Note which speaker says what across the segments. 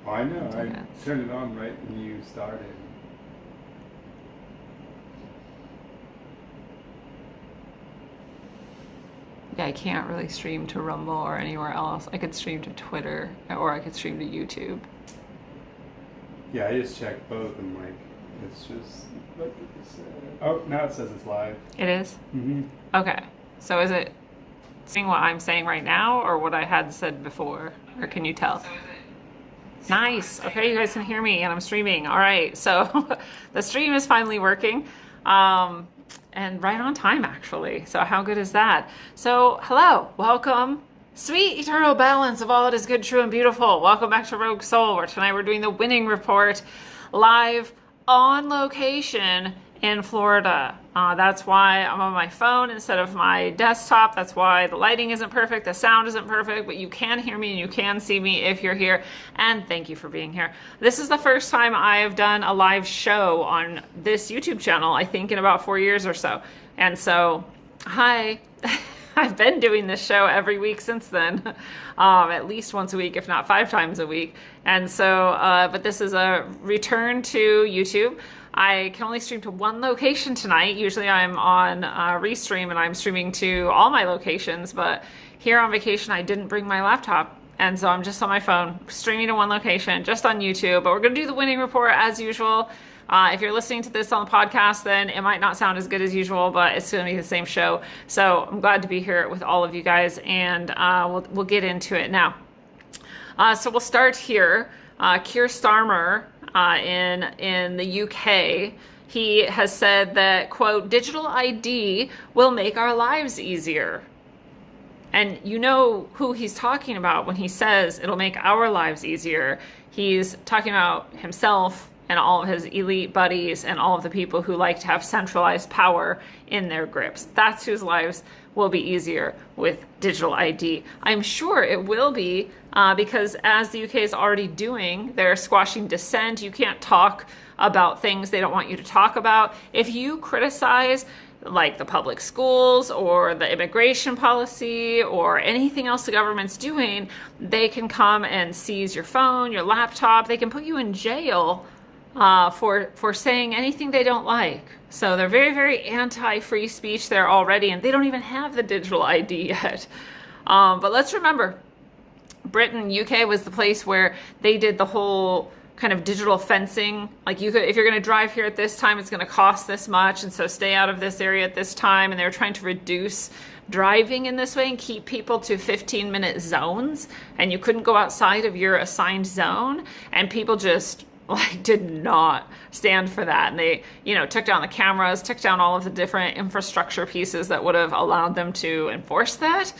Speaker 1: Oh, I know.
Speaker 2: Take
Speaker 1: I
Speaker 2: it.
Speaker 1: turned it on right when you started.
Speaker 2: Yeah, I can't really stream to Rumble or anywhere else. I could stream to Twitter or I could stream to YouTube.
Speaker 1: Yeah, I just checked both and like, it's just. What did it say? Oh, now it says it's live.
Speaker 2: It is?
Speaker 1: Mm-hmm.
Speaker 2: Okay. So is it seeing what I'm saying right now or what I had said before? Or can you tell? Nice. Okay, you guys can hear me and I'm streaming. All right. So the stream is finally working. Um, and right on time, actually. So how good is that? So hello, welcome. Sweet eternal balance of all that is good, true, and beautiful. Welcome back to Rogue Soul, where tonight we're doing the winning report live on location in Florida. That's why I'm on my phone instead of my desktop. That's why the lighting isn't perfect, the sound isn't perfect, but you can hear me and you can see me if you're here. And thank you for being here. This is the first time I have done a live show on this YouTube channel, I think in about 4 years or so. And so, hi. I've been doing this show every week since then, at least once a week, if not 5 times a week. And so, but this is a return to YouTube. I can only stream to one location tonight. Usually I'm on Restream and I'm streaming to all my locations, but here on vacation I didn't bring my laptop. And so I'm just on my phone, streaming to one location, just on YouTube. But we're going to do the winning report as usual. If you're listening to this on the podcast, then it might not sound as good as usual, but it's going to be the same show. So I'm glad to be here with all of you guys, and we'll get into it now. So we'll start here. Keir Starmer in the UK, he has said that, quote, digital ID will make our lives easier. And you know who he's talking about when he says it'll make our lives easier. He's talking about himself and all of his elite buddies and all of the people who like to have centralized power in their grips. That's whose lives will be easier with digital ID. I'm sure it will be because as the UK is already doing, they're squashing dissent. You can't talk about things they don't want you to talk about. If you criticize like the public schools or the immigration policy or anything else the government's doing, they can come and seize your phone, your laptop. They can put you in jail for saying anything they don't like. So they're very, very anti-free speech there already, and they don't even have the digital ID yet. But let's remember, Britain, UK was the place where they did the whole kind of digital fencing. Like you could, if you're going to drive here at this time, it's going to cost this much, and so stay out of this area at this time. And they were trying to reduce driving in this way and keep people to 15-minute zones, and you couldn't go outside of your assigned zone, and people just like did not stand for that. And they, took down the cameras, took down all of the different infrastructure pieces that would have allowed them to enforce that.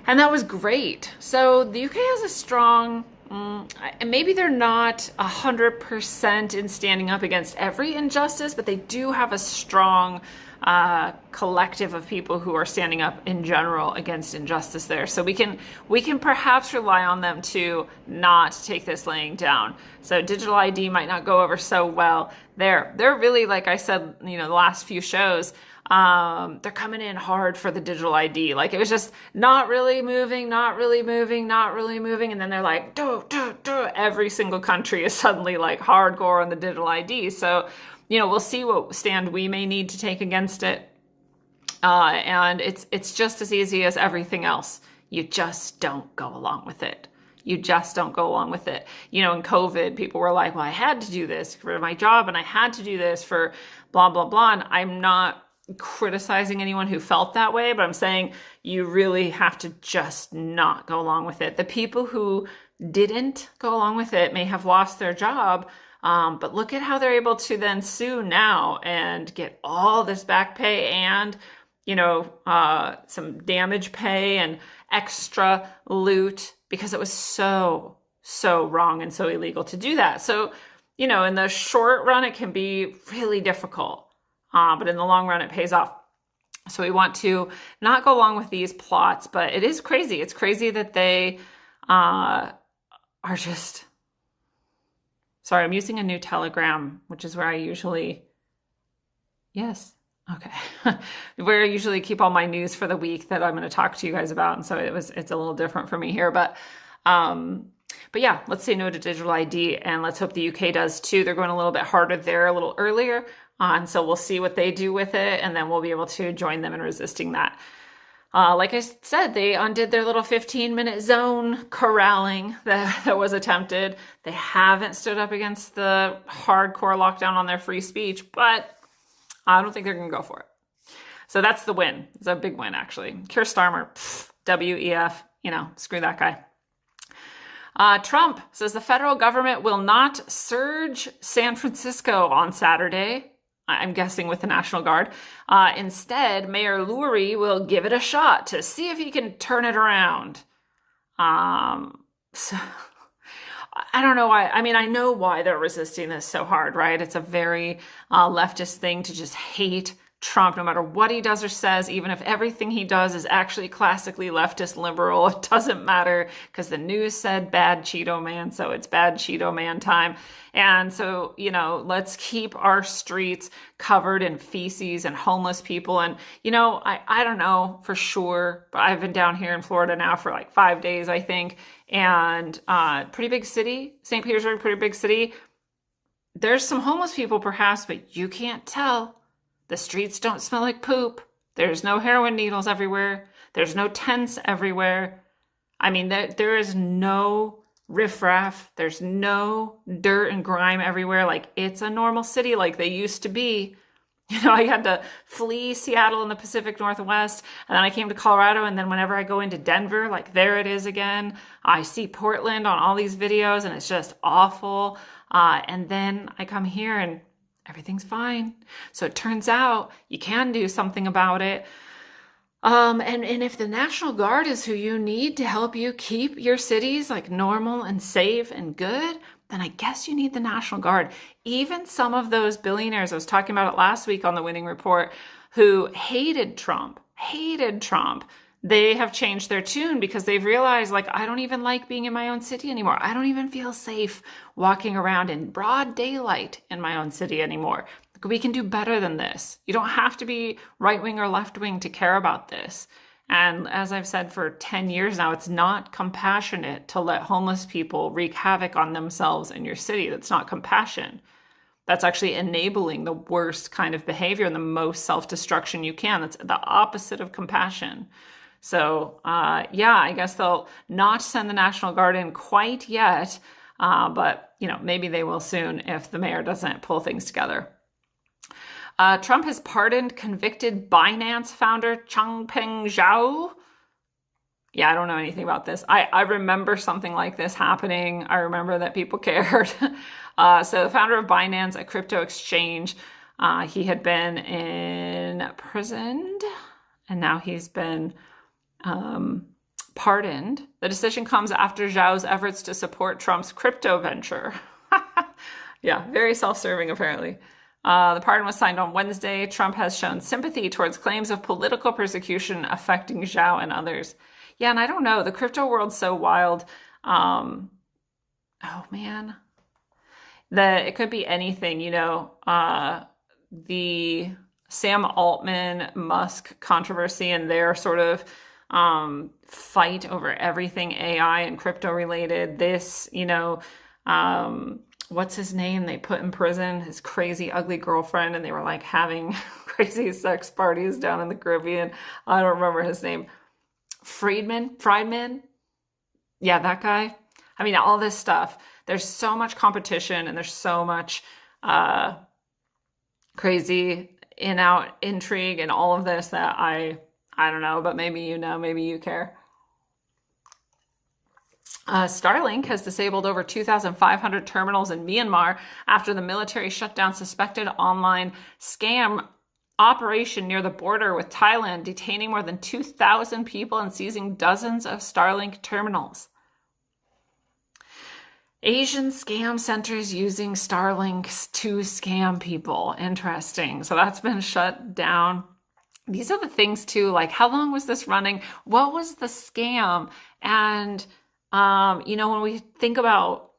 Speaker 2: And that was great. So the UK has a strong, and maybe they're not 100% in standing up against every injustice, but they do have a strong collective of people who are standing up in general against injustice there. So we can perhaps rely on them to not take this laying down. So digital ID might not go over so well there. They're really, like I said, the last few shows, they're coming in hard for the digital ID. Like it was just not really moving, not really moving, not really moving. And then they're like, every single country is suddenly like hardcore on the digital ID. So we'll see what stand we may need to take against it. And it's just as easy as everything else. You just don't go along with it. You just don't go along with it. In COVID, people were like, well, I had to do this for my job and I had to do this for blah, blah, blah. And I'm not criticizing anyone who felt that way, but I'm saying you really have to just not go along with it. The people who didn't go along with it may have lost their job, but look at how they're able to then sue now and get all this back pay and, some damage pay and extra loot because it was so wrong and so illegal to do that. So, in the short run, it can be really difficult, but in the long run, it pays off. So we want to not go along with these plots, but it is crazy. It's crazy that they are just... Sorry, I'm using a new Telegram, which is where I usually... Yes. Okay. Where I usually keep all my news for the week that I'm going to talk to you guys about. And so it's a little different for me here. But But yeah, let's say no to digital ID, and let's hope the UK does too. They're going a little bit harder there a little earlier. And so we'll see what they do with it, and then we'll be able to join them in resisting that. Like I said, they undid their little 15-minute zone corralling that was attempted. They haven't stood up against the hardcore lockdown on their free speech, but I don't think they're going to go for it. So that's the win. It's a big win, actually. Keir Starmer, WEF, screw that guy. Trump says the federal government will not surge San Francisco on Saturday. I'm guessing with the National Guard. Instead, Mayor Lurie will give it a shot to see if he can turn it around. So I don't know why. I mean, I know why they're resisting this so hard, right? It's a very leftist thing to just hate Trump, no matter what he does or says, even if everything he does is actually classically leftist liberal. It doesn't matter because the news said bad Cheeto man, so it's bad Cheeto man time. And so, let's keep our streets covered in feces and homeless people. And, I don't know for sure, but I've been down here in Florida now for like 5 days, I think. And pretty big city, St. Petersburg, pretty big city. There's some homeless people perhaps, but you can't tell. The streets don't smell like poop. There's no heroin needles everywhere. There's no tents everywhere. I mean, there is no riffraff. There's no dirt and grime everywhere. Like, it's a normal city like they used to be. I had to flee Seattle in the Pacific Northwest, and then I came to Colorado, and then whenever I go into Denver, like, there it is again. I see Portland on all these videos, and it's just awful. And then I come here, and everything's fine. So it turns out you can do something about it. And if the National Guard is who you need to help you keep your cities like normal and safe and good, then I guess you need the National Guard. Even some of those billionaires, I was talking about it last week on the Winning Report, who hated Trump, they have changed their tune because they've realized, like, I don't even like being in my own city anymore. I don't even feel safe walking around in broad daylight in my own city anymore. We can do better than this. You don't have to be right-wing or left-wing to care about this. And as I've said for 10 years now, it's not compassionate to let homeless people wreak havoc on themselves in your city. That's not compassion. That's actually enabling the worst kind of behavior and the most self-destruction you can. That's the opposite of compassion. So, I guess they'll not send the National Guard in quite yet, but, maybe they will soon if the mayor doesn't pull things together. Trump has pardoned convicted Binance founder Changpeng Zhao. Yeah, I don't know anything about this. I remember something like this happening. I remember that people cared. So the founder of Binance, a crypto exchange, he had been imprisoned, and now he's been pardoned. The decision comes after Zhao's efforts to support Trump's crypto venture. Yeah, very self-serving apparently. The pardon was signed on Wednesday. Trump has shown sympathy towards claims of political persecution affecting Zhao and others. Yeah, and I don't know. The crypto world's so wild. Oh, man. It could be anything, the Sam Altman-Musk controversy and their sort of fight over everything AI and crypto related. This, what's his name? They put in prison, his crazy, ugly girlfriend, and they were like having crazy sex parties down in the Caribbean. I don't remember his name. Friedman? Yeah, that guy. I mean, all this stuff. There's so much competition and there's so much crazy in-out intrigue and all of this that I don't know, but maybe maybe you care. Starlink has disabled over 2,500 terminals in Myanmar after the military shut down suspected online scam operation near the border with Thailand, detaining more than 2,000 people and seizing dozens of Starlink terminals. Asian scam centers using Starlinks to scam people. Interesting. So that's been shut down. These are the things too, like how long was this running? What was the scam? And, when we think about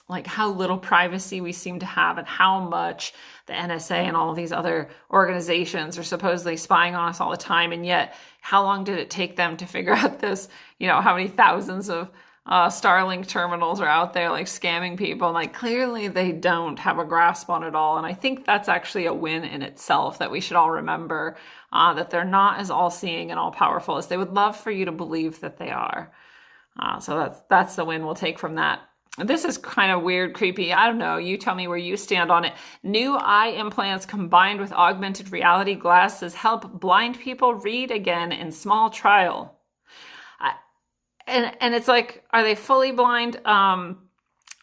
Speaker 2: like how little privacy we seem to have and how much the NSA and all of these other organizations are supposedly spying on us all the time. And yet how long did it take them to figure out this, how many thousands of Starlink terminals are out there like scamming people. Like clearly they don't have a grasp on it all. And I think that's actually a win in itself that we should all remember, that they're not as all-seeing and all-powerful as they would love for you to believe that they are. So that's the win we'll take from that. This is kind of weird, creepy. I don't know. You tell me where you stand on it. New eye implants combined with augmented reality glasses help blind people read again in small trial. And it's like, are they fully blind?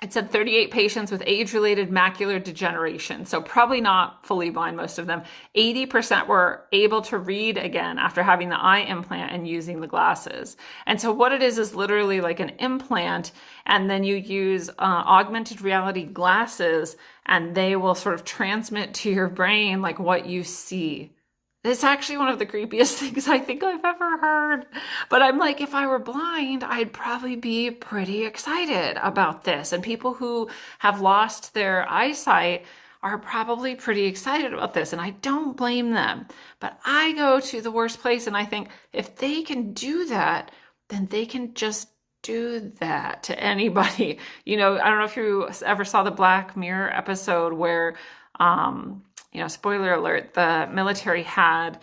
Speaker 2: It said 38 patients with age-related macular degeneration. So probably not fully blind, most of them. 80% were able to read again after having the eye implant and using the glasses. And so what it is literally like an implant, and then you use augmented reality glasses, and they will sort of transmit to your brain like what you see. It's actually one of the creepiest things I think I've ever heard. But I'm like, if I were blind, I'd probably be pretty excited about this. And people who have lost their eyesight are probably pretty excited about this. And I don't blame them. But I go to the worst place and I think if they can do that, then they can just do that to anybody. You know, I don't know if you ever saw the Black Mirror episode where, spoiler alert, the military had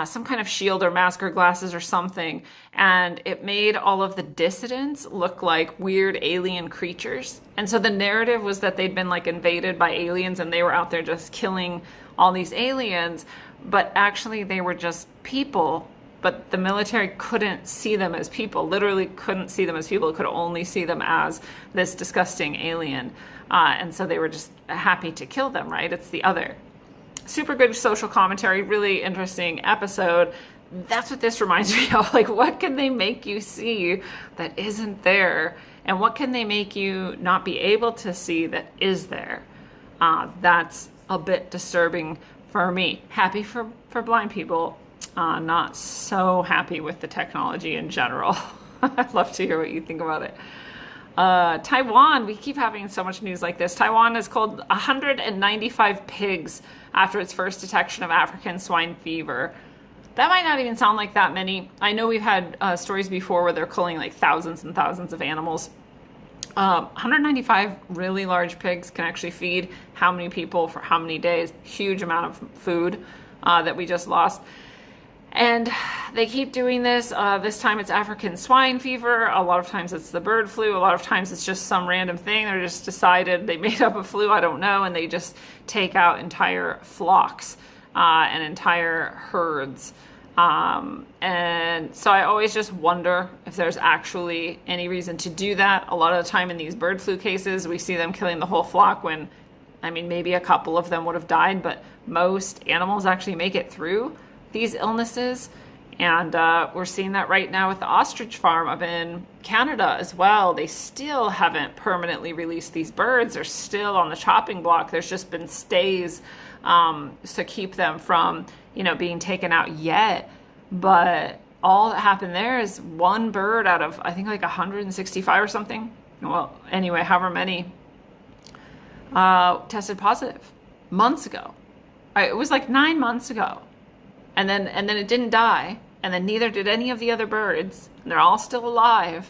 Speaker 2: some kind of shield or mask or glasses or something, and it made all of the dissidents look like weird alien creatures. And so the narrative was that they'd been like invaded by aliens and they were out there just killing all these aliens, but actually they were just people, but the military couldn't see them as people, literally couldn't see them as people, could only see them as this disgusting alien. And so they were just happy to kill them, right? It's the other. Super good social commentary, really interesting episode. That's what this reminds me of. Like, what can they make you see that isn't there? And what can they make you not be able to see that is there? That's a bit disturbing for me. Happy for blind people, not so happy with the technology in general. I'd love to hear what you think about it. Taiwan, we keep having so much news like this. Taiwan has culled 195 pigs after its first detection of African swine fever. That might not even sound like that many. I know we've had stories before where they're culling like thousands and thousands of animals. 195 really large pigs can actually feed how many people for how many days? Huge amount of food that we just lost. And they keep doing this. This time it's African swine fever. A lot of times it's the bird flu. A lot of times it's just some random thing. They're just decided they made up a flu. I don't know. And they just take out entire flocks and entire herds. And so I always just wonder if there's actually any reason to do that. A lot of the time in these bird flu cases, we see them killing the whole flock when, I mean, maybe a couple of them would have died, but most animals actually make it through these illnesses. And we're seeing that right now with the ostrich farm up in Canada as well. They still haven't permanently released these birds. They're still on the chopping block. There's just been stays to keep them from, being taken out yet. But all that happened there is one bird out of, I think, like 165 or something. Well, anyway, however many tested positive months ago. It was like 9 months ago. And then it didn't die, and then neither did any of the other birds, and they're all still alive,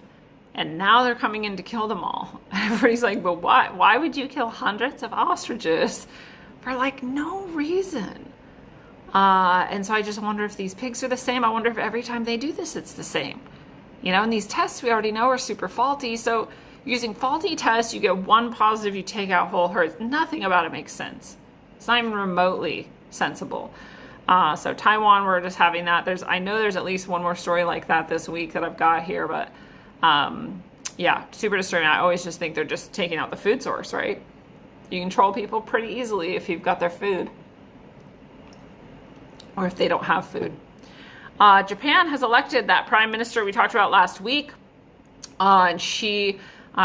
Speaker 2: and now they're coming in to kill them all. And everybody's like, but why? Why would you kill hundreds of ostriches for like no reason? And so I just wonder if these pigs are the same. I wonder if every time they do this, it's the same. And these tests we already know are super faulty. So using faulty tests, you get one positive, you take out whole herds. Nothing about it makes sense. It's not even remotely sensible. So Taiwan, we're just having that. I know there's at least one more story like that this week that I've got here, but yeah, super disturbing. I always just think they're just taking out the food source, right? You control people pretty easily if you've got their food, or if they don't have food. Japan has elected that prime minister we talked about last week, and she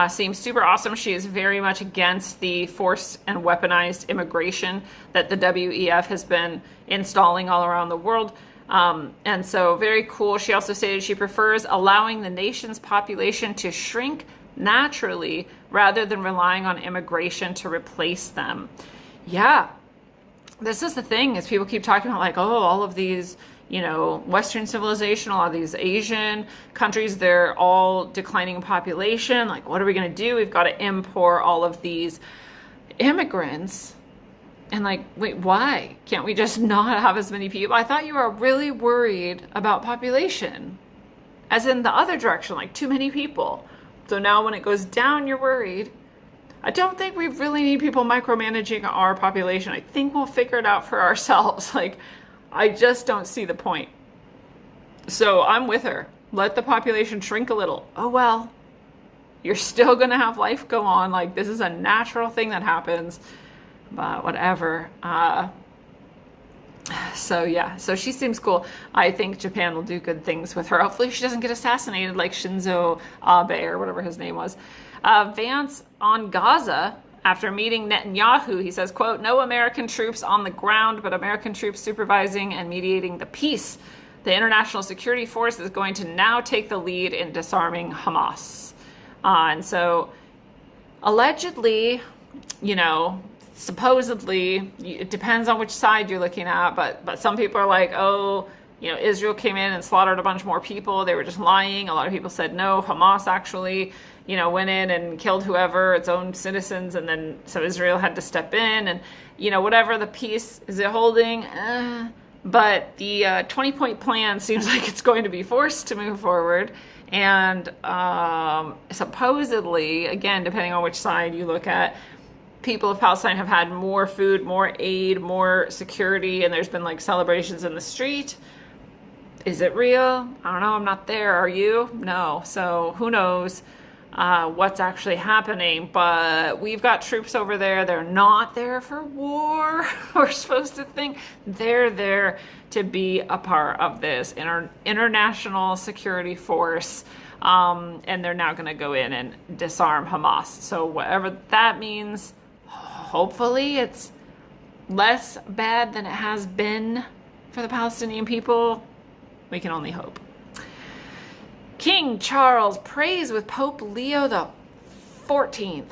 Speaker 2: seems super awesome. She is very much against the forced and weaponized immigration that the WEF has been installing all around the world. And so very cool. She also stated she prefers allowing the nation's population to shrink naturally rather than relying on immigration to replace them. Yeah. this is the thing is people keep talking about like, oh, all of these, you know, Western civilization, all of these Asian countries, they're all declining in population. Like, what are we going to do? We've got to import all of these immigrants. And like, wait, why? Can't we just not have as many people? I thought you were really worried about population, as in the other direction, like too many people. So now when it goes down, you're worried. I don't think we really need people micromanaging our population. I think we'll figure it out for ourselves. Like, I just don't see the point. So I'm with her. Let the population shrink a little. Oh, well, you're still going to have life go on. Like, this is a natural thing that happens, but whatever. So yeah, so she seems cool. I think Japan will do good things with her. Hopefully she doesn't get assassinated like Shinzo Abe or whatever his name was. Vance on Gaza, after meeting Netanyahu, he says, quote, no American troops on the ground, but American troops supervising and mediating the peace. The International Security Force is going to now take the lead in disarming Hamas. And so allegedly, you know, supposedly, it depends on which side you're looking at, but some people are like, oh, you know, Israel came in and slaughtered a bunch more people. They were just lying. A lot of people said, no, Hamas actually, you know, went in and killed whoever, its own citizens, and then so Israel had to step in, and, you know, whatever the peace is it holding. But the 20-point plan seems like it's going to be forced to move forward. And supposedly, again, depending on which side you look at, people of Palestine have had more food, more aid, more security, and there's been like celebrations in the street. Is it real? I don't know. I'm not there. Are you? No. So who knows what's actually happening? But we've got troops over there. They're not there for war. We're supposed to think they're there to be a part of this international security force. And they're now going to go in and disarm Hamas. So whatever that means, hopefully it's less bad than it has been for the Palestinian people. We can only hope. King Charles prays with Pope Leo the 14th.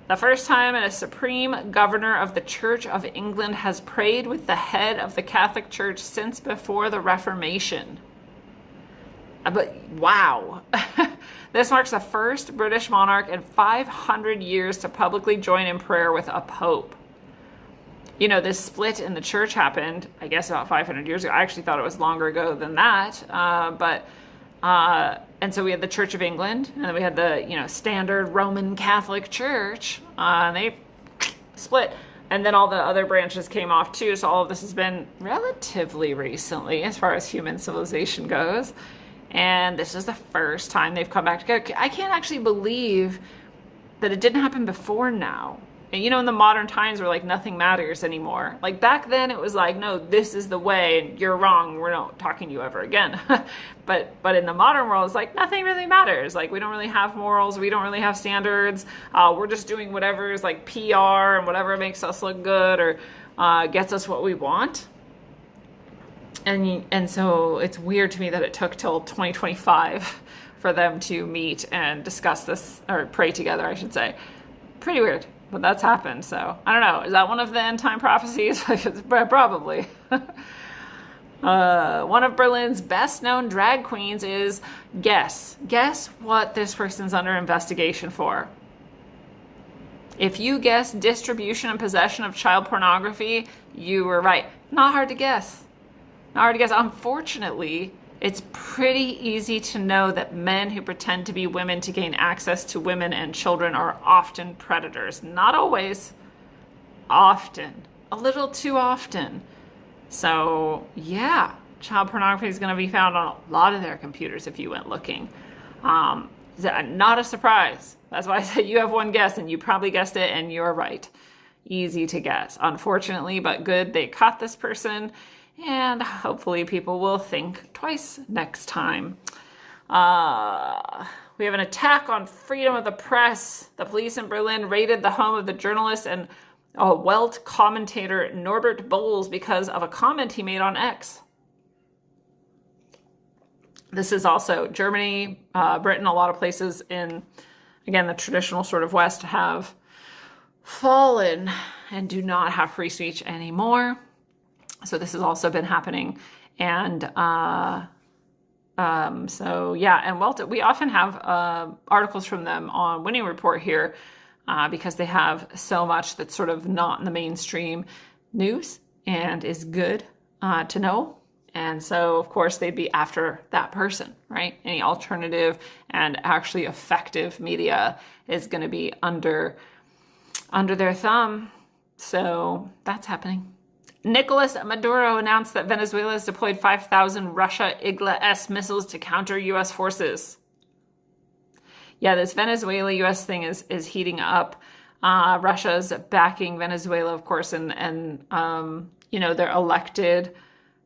Speaker 2: The first time a supreme governor of the Church of England has prayed with the head of the Catholic Church since before the Reformation. But wow. This marks the first British monarch in 500 years to publicly join in prayer with a pope. You know, this split in the church happened, I guess, about 500 years ago. I actually thought it was longer ago than that. And so we had the Church of England, and then we had the, you know, standard Roman Catholic Church, and they split. And then all the other branches came off too. So all of this has been relatively recently as far as human civilization goes. And this is the first time they've come back together. I can't actually believe that it didn't happen before now. And you know, in the modern times where like nothing matters anymore. Like back then it was like, no, this is the way and you're wrong. We're not talking to you ever again. But in the modern world, it's like nothing really matters. Like we don't really have morals. We don't really have standards. We're just doing whatever is like PR and whatever makes us look good or gets us what we want. And so it's weird to me that it took till 2025 for them to meet and discuss this, or pray together, I should say. Pretty weird, but that's happened. So I don't know. Is that one of the end time prophecies? Probably. One of Berlin's best known drag queens is, guess what this person's under investigation for. If you guess distribution and possession of child pornography, you were right. Not hard to guess. Unfortunately, it's pretty easy to know that men who pretend to be women to gain access to women and children are often predators. Not always. Often. A little too often. So, yeah, child pornography is going to be found on a lot of their computers if you went looking. Not a surprise. That's why I said you have one guess, and you probably guessed it, and you're right. Easy to guess. Unfortunately, but good, they caught this person. And hopefully people will think twice next time. We have an attack on freedom of the press. The police in Berlin raided the home of the journalist and Welt commentator Norbert Bowles because of a comment he made on X. This is also Germany, Britain, a lot of places in, again, the traditional sort of West have fallen and do not have free speech anymore. So this has also been happening. And so yeah, and Welta, we often have articles from them on Winning Report here because they have so much that's sort of not in the mainstream news and is good to know. And so, of course, they'd be after that person, right? Any alternative and actually effective media is going to be under their thumb. So that's happening. Nicolas Maduro announced that Venezuela has deployed 5,000 Russia Igla-S missiles to counter U.S. forces. Yeah, this Venezuela-U.S. thing is heating up. Russia's backing Venezuela, of course, and their elected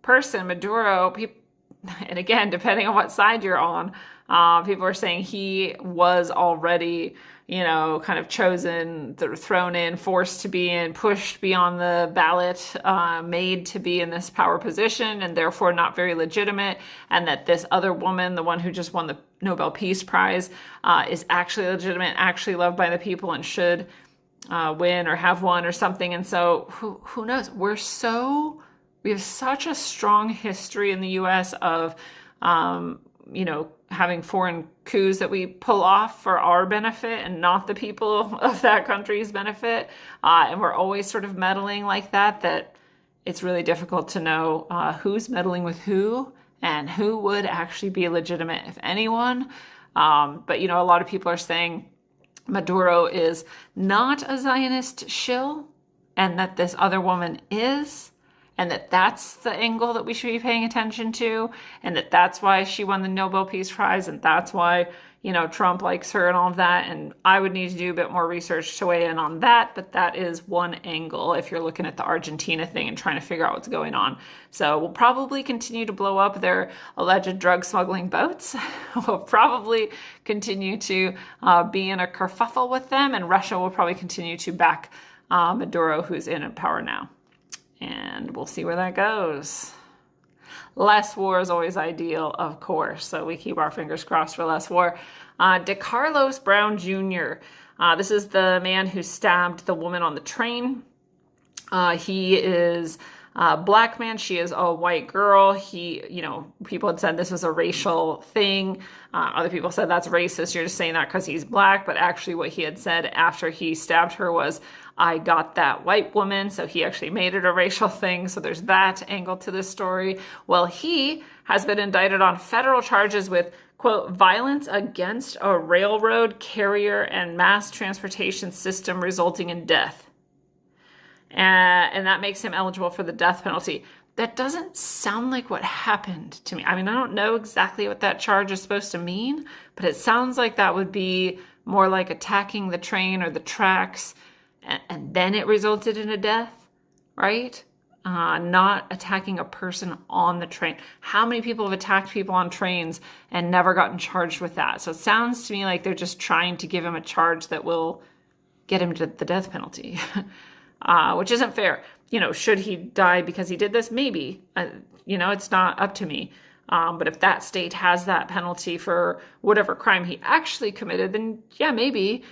Speaker 2: person, Maduro, and again, depending on what side you're on, people are saying he was already, kind of chosen, thrown in, forced to be in, pushed beyond the ballot, made to be in this power position, and therefore not very legitimate, and that this other woman, the one who just won the Nobel Peace Prize, is actually legitimate, actually loved by the people, and should win or have won or something. And so who knows? We have such a strong history in the U.S. of, having foreign coups that we pull off for our benefit and not the people of that country's benefit. And we're always sort of meddling like that it's really difficult to know who's meddling with who and who would actually be legitimate, if anyone. But, a lot of people are saying Maduro is not a Zionist shill and that this other woman is. And that's the angle that we should be paying attention to, and that's why she won the Nobel Peace Prize, and that's why, Trump likes her and all of that. And I would need to do a bit more research to weigh in on that, but that is one angle if you're looking at the Argentina thing and trying to figure out what's going on. So we'll probably continue to blow up their alleged drug smuggling boats. We'll probably continue to be in a kerfuffle with them, and Russia will probably continue to back Maduro, who's in power now. And we'll see where that goes. Less war is always ideal, of course. So we keep our fingers crossed for less war. DeCarlos Brown Jr. This is the man who stabbed the woman on the train. He is a black man. She is a white girl. People had said this was a racial thing. Other people said that's racist. You're just saying that because he's black. But actually what he had said after he stabbed her was, I got that white woman. So he actually made it a racial thing. So there's that angle to this story. Well, he has been indicted on federal charges with, quote, violence against a railroad carrier and mass transportation system resulting in death. And that makes him eligible for the death penalty. That doesn't sound like what happened to me. I mean, I don't know exactly what that charge is supposed to mean, but it sounds like that would be more like attacking the train or the tracks, and then it resulted in a death, right? Not attacking a person on the train. How many people have attacked people on trains and never gotten charged with that? So it sounds to me like they're just trying to give him a charge that will get him to the death penalty. Which isn't fair. Should he die because he did this? Maybe. It's not up to me. But if that state has that penalty for whatever crime he actually committed, then yeah, maybe.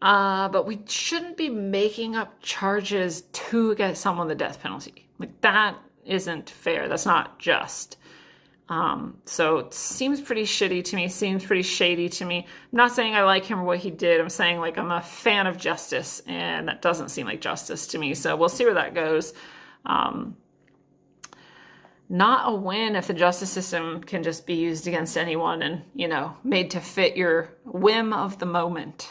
Speaker 2: But we shouldn't be making up charges to get someone the death penalty. Like, that isn't fair. That's not just. So it seems pretty shitty to me, seems pretty shady to me. I'm not saying I like him or what he did. I'm saying, like, I'm a fan of justice, and that doesn't seem like justice to me. So we'll see where that goes. Not a win if the justice system can just be used against anyone and, made to fit your whim of the moment.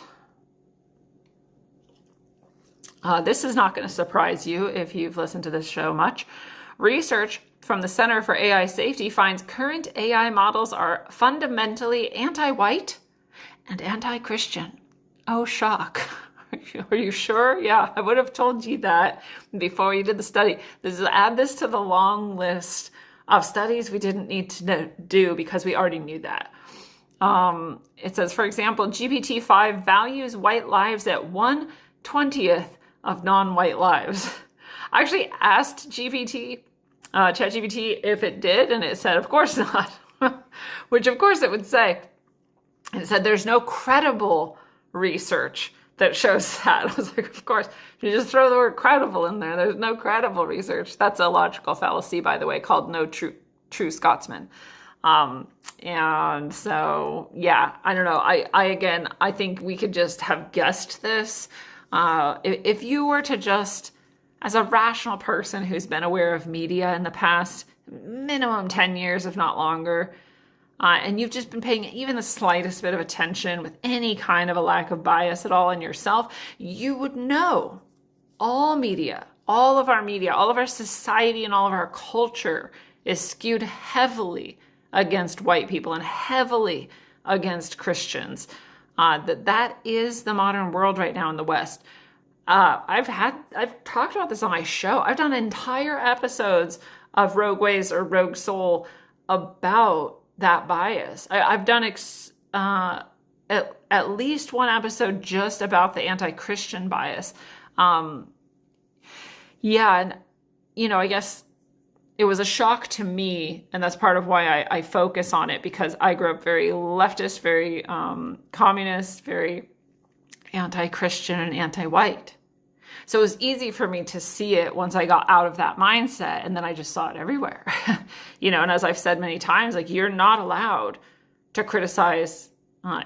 Speaker 2: This is not going to surprise you if you've listened to this show much. Research from the Center for AI Safety finds current AI models are fundamentally anti-white and anti-Christian. Oh, shock. Are you sure? Yeah, I would have told you that before you did the study. Add this to the long list of studies we didn't need to do because we already knew that. It says, for example, GPT-5 values white lives at 1/20th of non-white lives. I actually asked ChatGPT if it did, and it said, of course not, which of course it would say. And it said there's no credible research that shows that. I was like, of course, you just throw the word credible in there. There's no credible research. That's a logical fallacy, by the way, called no true Scotsman. And so, yeah, I don't know. I think we could just have guessed this. If you were to just, as a rational person who's been aware of media in the past minimum 10 years, if not longer, and you've just been paying even the slightest bit of attention with any kind of a lack of bias at all in yourself, you would know all media, all of our society and all of our culture is skewed heavily against white people and heavily against Christians. That is the modern world right now in the West. I've talked about this on my show. I've done entire episodes of Rogue Ways or Rogue Soul about that bias. I've done at least one episode just about the anti-Christian bias. And I guess it was a shock to me, and that's part of why I focus on it, because I grew up very leftist, very communist, very anti-Christian and anti-white. So it was easy for me to see it once I got out of that mindset, and then I just saw it everywhere. And as I've said many times, like, you're not allowed to criticize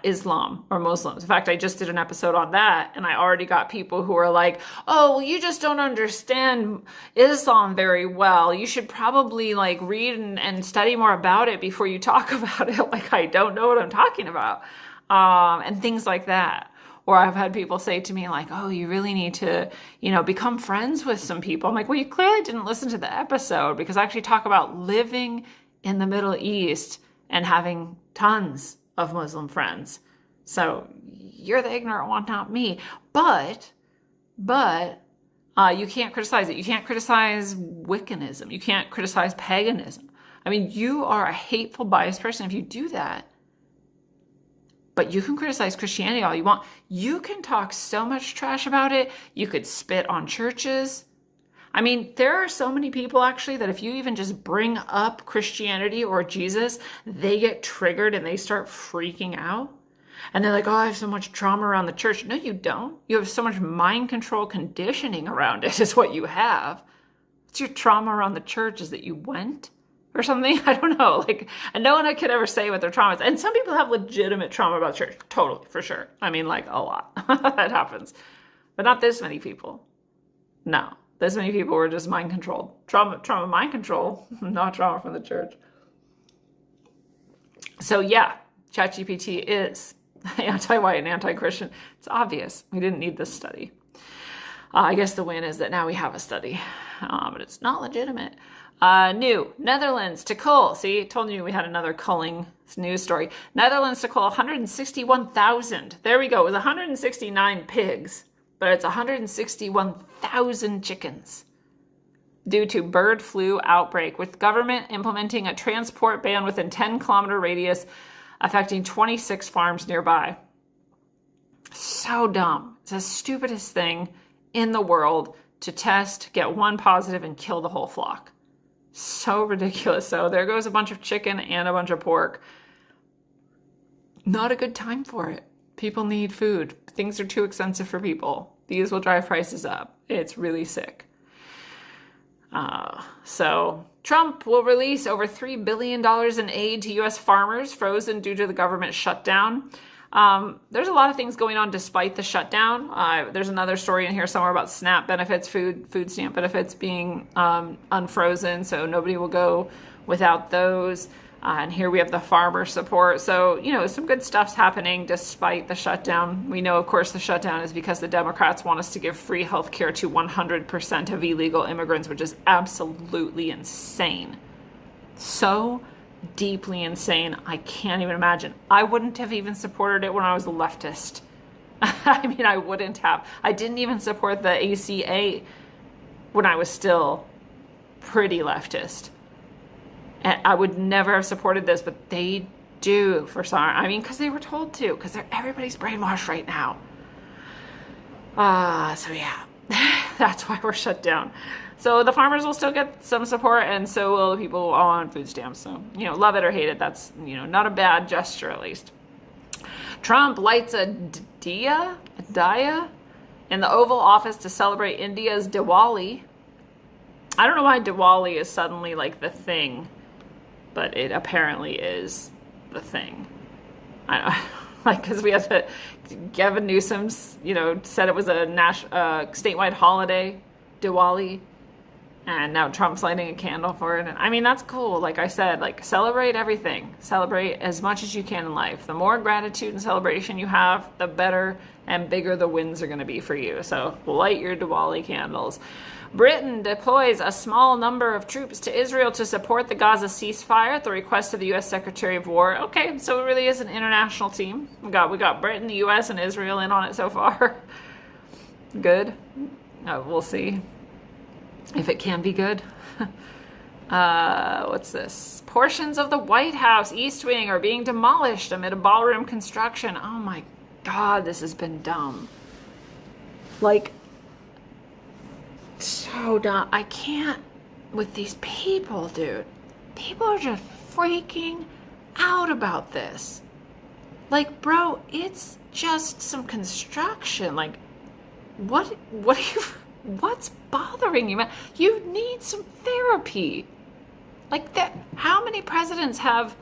Speaker 2: Islam or Muslims. In fact, I just did an episode on that, and I already got people who are like, oh, well, you just don't understand Islam very well. You should probably read and study more about it before you talk about it. Like, I don't know what I'm talking about. And things like that. Or I've had people say to me oh, you really need to, become friends with some people. I'm like, well, you clearly didn't listen to the episode, because I actually talk about living in the Middle East and having tons of Muslim friends. So you're the ignorant one, not me. But you can't criticize it. You can't criticize Wiccanism. You can't criticize paganism. I mean, you are a hateful, biased person if you do that. But you can criticize Christianity all you want. You can talk so much trash about it. You could spit on churches. I mean, there are so many people actually that if you even just bring up Christianity or Jesus, they get triggered and they start freaking out. And they're like, oh, I have so much trauma around the church. No, you don't. You have so much mind control conditioning around it is what you have. What's your trauma around the church? Is that you went or something? I don't know. And no one could ever say what their trauma is. And some people have legitimate trauma about church. Totally, for sure. I mean, a lot. That happens. But not this many people. No. This many people were just mind controlled. Trauma, mind control, not trauma from the church. So yeah, ChatGPT is anti-white and anti-Christian. It's obvious. We didn't need this study. I guess the win is that now we have a study, but it's not legitimate. New, Netherlands to cull. See, I told you we had another culling news story. Netherlands to cull 161,000. There we go. It was 169 pigs, but it's 161,000 chickens due to bird flu outbreak, with government implementing a transport ban within 10-kilometer radius affecting 26 farms nearby. So dumb. It's the stupidest thing in the world to test, get one positive, and kill the whole flock. So ridiculous. So there goes a bunch of chicken and a bunch of pork. Not a good time for it. People need food. Things are too expensive for people. These will drive prices up. It's really sick. So Trump will release over $3 billion in aid to U.S. farmers frozen due to the government shutdown. There's a lot of things going on despite the shutdown. There's another story in here somewhere about SNAP benefits, food stamp benefits being unfrozen, so nobody will go without those. And here we have the farmer support. So, some good stuff's happening despite the shutdown. We know, of course, the shutdown is because the Democrats want us to give free health care to 100% of illegal immigrants, which is absolutely insane. So deeply insane. I can't even imagine. I wouldn't have even supported it when I was a leftist. I mean, I wouldn't have. I didn't even support the ACA when I was still pretty leftist. And I would never have supported this, but they do for some. I mean, because they were told to, because everybody's brainwashed right now. So yeah, that's why we're shut down. So the farmers will still get some support, and so will the people on food stamps. So, love it or hate it, that's, not a bad gesture at least. Trump lights a diya in the Oval Office to celebrate India's Diwali. I don't know why Diwali is suddenly like the thing, but it apparently is the thing. Like, because we have to, Gavin Newsom's, said it was a statewide holiday, Diwali, and now Trump's lighting a candle for it. And I mean, that's cool. Like I said, like, celebrate everything. Celebrate as much as you can in life. The more gratitude and celebration you have, the better and bigger the wins are going to be for you. So light your Diwali candles. Britain deploys a small number of troops to Israel to support the Gaza ceasefire at the request of the U.S. Secretary of War. Okay, so it really is an international team. We got Britain, the U.S., and Israel in on it so far. Good. We'll see if it can be good. What's this? Portions of the White House East Wing are being demolished amid a ballroom construction. Oh my God, this has been dumb. Like, so dumb. I can't with these people, dude. People are just freaking out about this. Like, bro, it's just some construction. Like, what's bothering you, man? You need some therapy. Like that. How many presidents have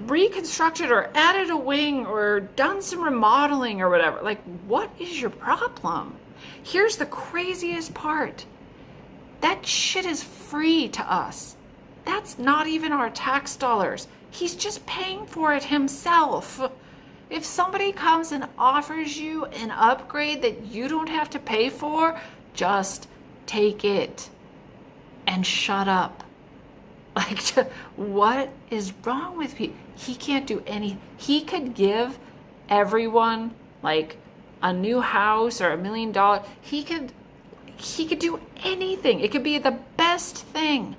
Speaker 2: reconstructed or added a wing or done some remodeling or whatever? Like, what is your problem? Here's the craziest part. That shit is free to us. That's not even our tax dollars. He's just paying for it himself. If somebody comes and offers you an upgrade that you don't have to pay for, just take it and shut up. Like, what is wrong with people? He can't do any. He could give everyone like a new house or $1 million. He could do anything. It could be the best thing,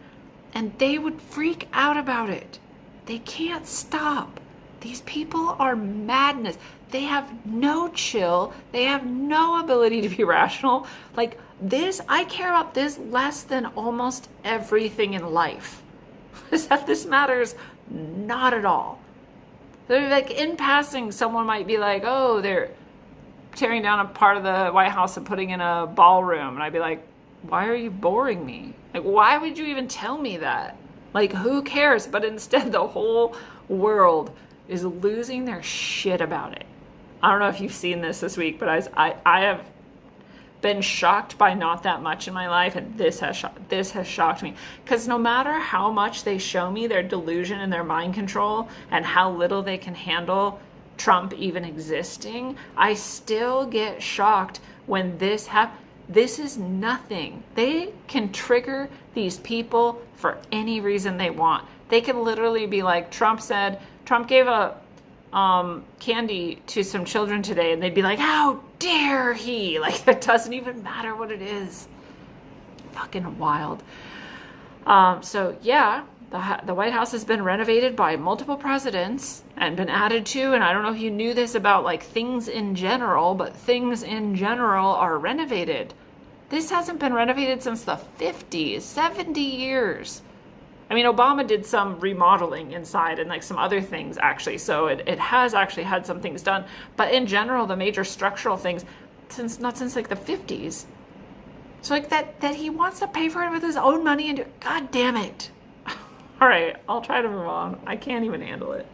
Speaker 2: and they would freak out about it. They can't stop. These people are madness. They have no chill. They have no ability to be rational. Like this, I care about this less than almost everything in life. This matters not at all. They're like, in passing, someone might be like, oh, they're tearing down a part of the White House and putting in a ballroom. And I'd be like, why are you boring me? Like, why would you even tell me that? Like, who cares? But instead, the whole world is losing their shit about it. I don't know if you've seen this week, but I have been shocked by not that much in my life, and this has shocked me. Because no matter how much they show me their delusion and their mind control and how little they can handle Trump even existing, I still get shocked when this happens. This is nothing. They can trigger these people for any reason they want. They could literally be like, Trump gave a candy to some children today, and they'd be like, how dare he? Like, it doesn't even matter what it is. Fucking wild. So yeah, the White House has been renovated by multiple presidents and been added to, and I don't know if you knew this about like things in general, but things in general are renovated. This hasn't been renovated since the 50s, 70 years. I mean, Obama did some remodeling inside and like some other things actually. So it has actually had some things done. But in general, the major structural things, not since like the 50s. So like that he wants to pay for it with his own money and God damn it. All right, I'll try to move on. I can't even handle it.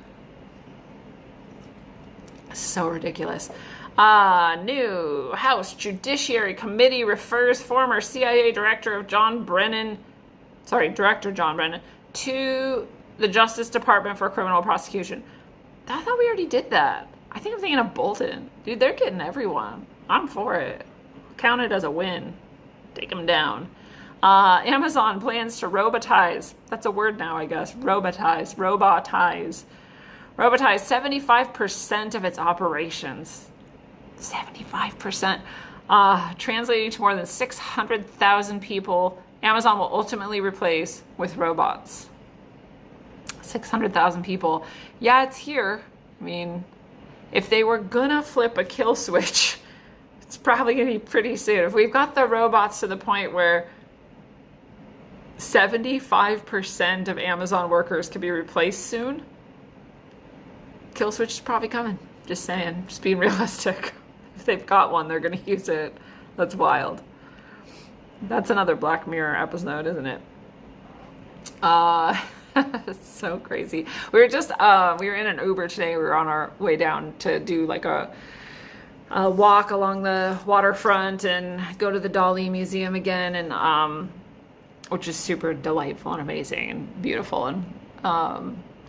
Speaker 2: So ridiculous. New House Judiciary Committee refers former CIA Director John Brennan to the Justice Department for criminal prosecution. I thought we already did that. I think I'm thinking of Bolton. Dude, they're getting everyone. I'm for it. Count it as a win. Take them down. Amazon plans to robotize. That's a word now, I guess. Robotize 75% of its operations. 75%. Translating to more than 600,000 people, Amazon will ultimately replace with robots. 600,000 people. Yeah, it's here. I mean, if they were gonna flip a kill switch, it's probably gonna be pretty soon. If we've got the robots to the point where 75% of Amazon workers can be replaced soon, kill switch is probably coming. Just saying, just being realistic. If they've got one, they're going to use it. That's wild. That's another Black Mirror episode, isn't it? It's so crazy. We were in an Uber today. We were on our way down to do like a walk along the waterfront and go to the Dali Museum again, and which is super delightful and amazing and beautiful, and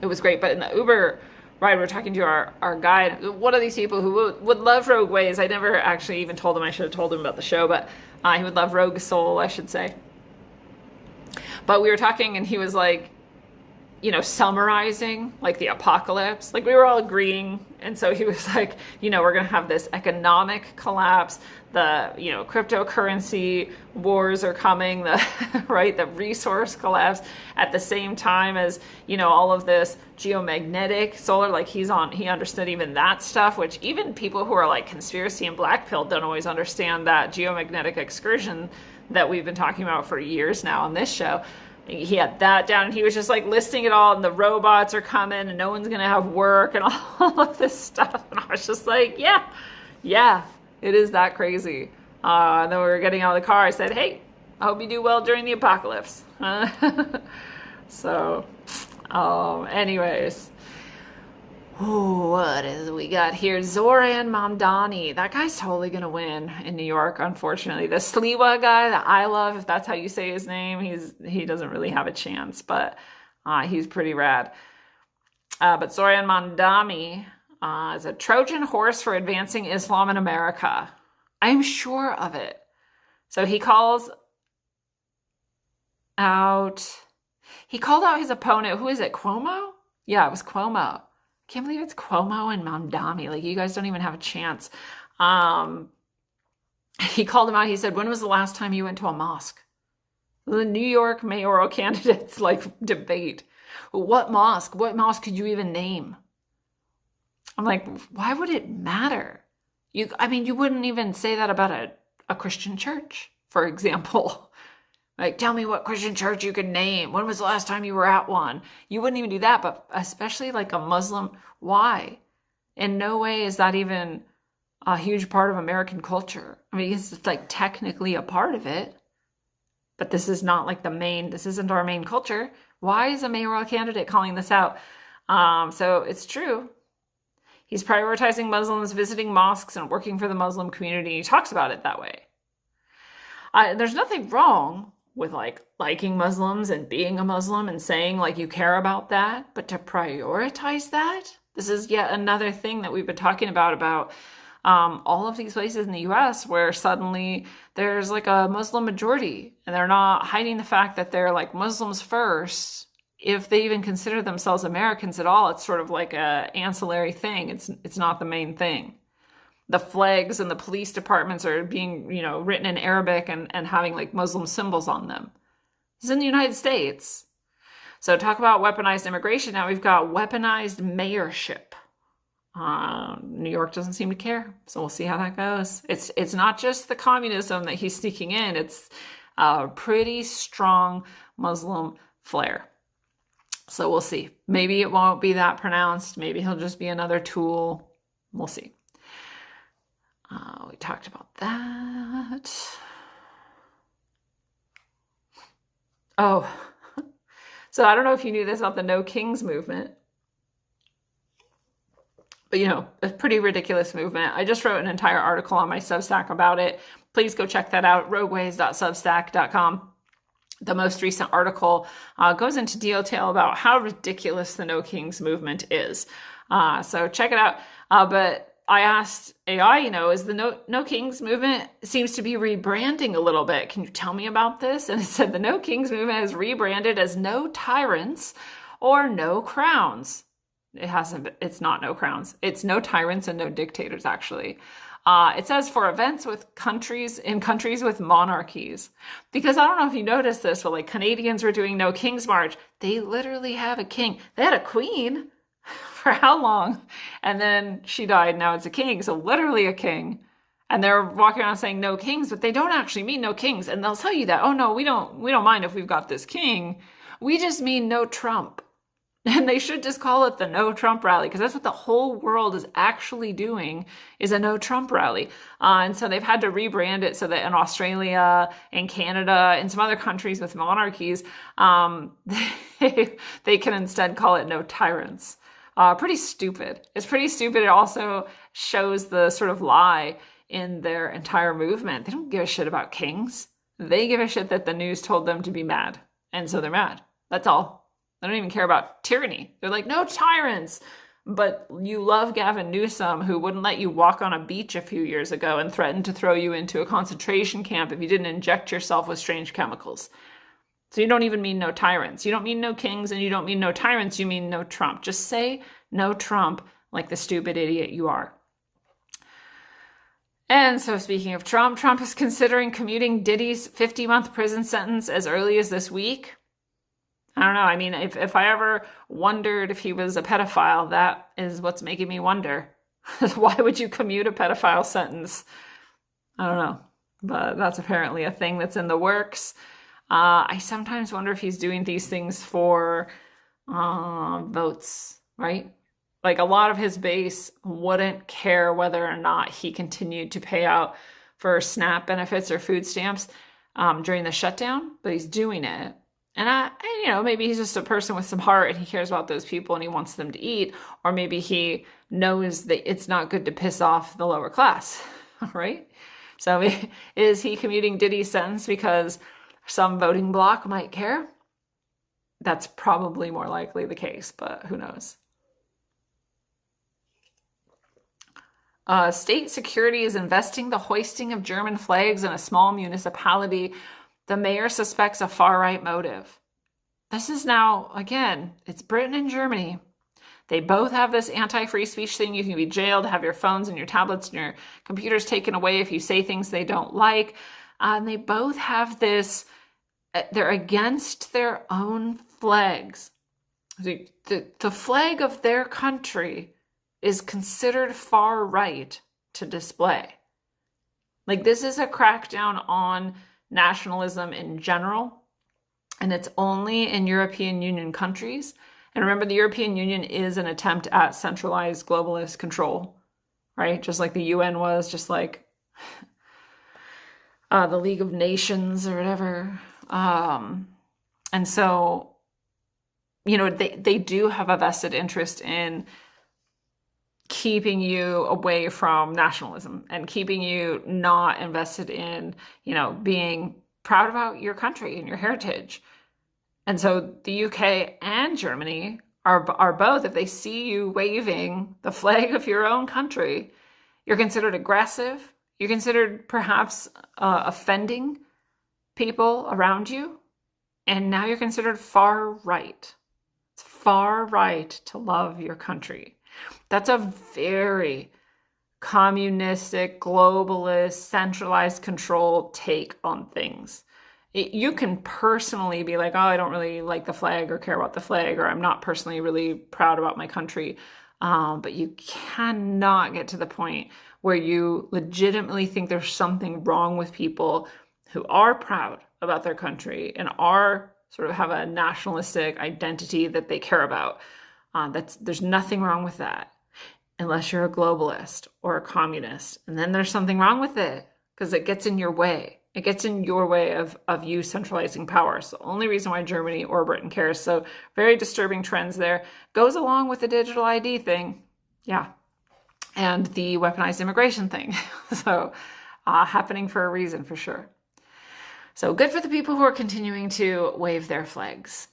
Speaker 2: it was great. But in the Uber ride, we're talking to our guide, one of these people who would love Rogue Ways. I never actually even told him. I should have told him about the show, but he would love Rogue Soul, I should say. But we were talking, and he was like, summarizing like the apocalypse. Like we were all agreeing. And so he was like, we're going to have this economic collapse. The, cryptocurrency wars are coming, the resource collapse at the same time as, all of this geomagnetic solar, like he understood even that stuff, which even people who are like conspiracy and black pill don't always understand that geomagnetic excursion that we've been talking about for years now on this show. He had that down, and he was just like listing it all, and the robots are coming, and no one's going to have work, and all of this stuff. And I was just like, yeah, it is that crazy. And then we were getting out of the car. I said, hey, I hope you do well during the apocalypse. So, anyways. Ooh, what is we got here? Zoran Mamdani. That guy's totally going to win in New York, unfortunately. The Sliwa guy that I love, if that's how you say his name, he doesn't really have a chance, but he's pretty rad. But Zoran Mamdani is a Trojan horse for advancing Islam in America. I'm sure of it. So he called out his opponent. Who is it? Cuomo? Yeah, it was Cuomo. Can't believe it's Cuomo and Mamdani. Like, you guys don't even have a chance. He called him out. He said, when was the last time you went to a mosque? The New York mayoral candidates, debate. What mosque? What mosque could you even name? I'm like, why would it matter? You wouldn't even say that about a Christian church, for example. Like, tell me what Christian church you could name. When was the last time you were at one? You wouldn't even do that, but especially like a Muslim, why? In no way is that even a huge part of American culture. I mean, it's like technically a part of it, but this is not like this isn't our main culture. Why is a mayoral candidate calling this out? So it's true. He's prioritizing Muslims, visiting mosques, and working for the Muslim community. He talks about it that way. There's nothing wrong with liking Muslims and being a Muslim and saying you care about that, but to prioritize that, this is yet another thing that we've been talking about all of these places in the US where suddenly there's a Muslim majority, and they're not hiding the fact that they're Muslims first. If they even consider themselves Americans at all, it's sort of like a ancillary thing. It's not the main thing. The flags and the police departments are being, written in Arabic and having Muslim symbols on them. It's in the United States. So talk about weaponized immigration. Now we've got weaponized mayorship. New York doesn't seem to care. So we'll see how that goes. It's not just the communism that he's sneaking in. It's a pretty strong Muslim flair. So we'll see. Maybe it won't be that pronounced. Maybe he'll just be another tool. We'll see. We talked about that. Oh, so I don't know if you knew this about the No Kings movement, but a pretty ridiculous movement. I just wrote an entire article on my Substack about it. Please go check that out, rogueways.substack.com. The most recent article goes into detail about how ridiculous the No Kings movement is. So check it out. But I asked AI, is the No Kings movement seems to be rebranding a little bit. Can you tell me about this? And it said the No Kings movement is rebranded as No Tyrants or No Crowns. It's not No Crowns. It's No Tyrants and No Dictators, actually. It says for events with countries with monarchies. Because I don't know if you noticed this, but Canadians were doing No Kings March. They literally have a king. They had a queen. For how long? And then she died. Now it's a king. So literally a king. And they're walking around saying no kings, but they don't actually mean no kings. And they'll tell you that, oh no, we don't mind if we've got this king. We just mean no Trump. And they should just call it the No Trump rally, because that's what the whole world is actually doing, is a No Trump rally. And so they've had to rebrand it so that in Australia and Canada and some other countries with monarchies, they can instead call it No Tyrants. Pretty stupid. It's pretty stupid. It also shows the sort of lie in their entire movement. They don't give a shit about kings. They give a shit that the news told them to be mad. And so they're mad. That's all. They don't even care about tyranny. They're like, no tyrants. But you love Gavin Newsom, who wouldn't let you walk on a beach a few years ago and threatened to throw you into a concentration camp if you didn't inject yourself with strange chemicals. So you don't even mean no tyrants. You don't mean no kings, and you don't mean no tyrants. You mean no Trump. Just say no Trump like the stupid idiot you are. And so speaking of Trump, Trump is considering commuting Diddy's 50-month prison sentence as early as this week. I don't know. I mean, if I ever wondered if he was a pedophile, that is what's making me wonder. Why would you commute a pedophile sentence? I don't know. But that's apparently a thing that's in the works. I sometimes wonder if he's doing these things for votes, right? Like a lot of his base wouldn't care whether or not he continued to pay out for SNAP benefits or food stamps during the shutdown, but he's doing it. And maybe he's just a person with some heart and he cares about those people and he wants them to eat. Or maybe he knows that it's not good to piss off the lower class, right? So is he commuting Diddy's sentence because some voting bloc might care? That's probably more likely the case, but who knows? State security is investing the hoisting of German flags in a small municipality. The mayor suspects a far-right motive. This is now, again, it's Britain and Germany. They both have this anti-free speech thing. You can be jailed, have your phones and your tablets and your computers taken away if you say things they don't like. And they both have this, they're against their own flags. The flag of their country is considered far-right to display. Like, this is a crackdown on nationalism in general, and it's only in European Union countries. And remember, the European Union is an attempt at centralized globalist control, right? Just like the UN was, just like the League of Nations or whatever. And so, they do have a vested interest in keeping you away from nationalism and keeping you not invested in, being proud about your country and your heritage. And so the UK and Germany are both, if they see you waving the flag of your own country, you're considered aggressive. You're considered perhaps offending people around you. And now you're considered far right. It's far right to love your country. That's a very communistic, globalist, centralized control take on things. You can personally be like, oh, I don't really like the flag or care about the flag, or I'm not personally really proud about my country. But you cannot get to the point where you legitimately think there's something wrong with people who are proud about their country and are sort of have a nationalistic identity that they care about. There's nothing wrong with that unless you're a globalist or a communist. And then there's something wrong with it because it gets in your way. It gets in your way of you centralizing power. It's the only reason why Germany or Britain cares. So very disturbing trends there. Goes along with the digital ID thing. Yeah. And the weaponized immigration thing. So happening for a reason, for sure. So good for the people who are continuing to wave their flags.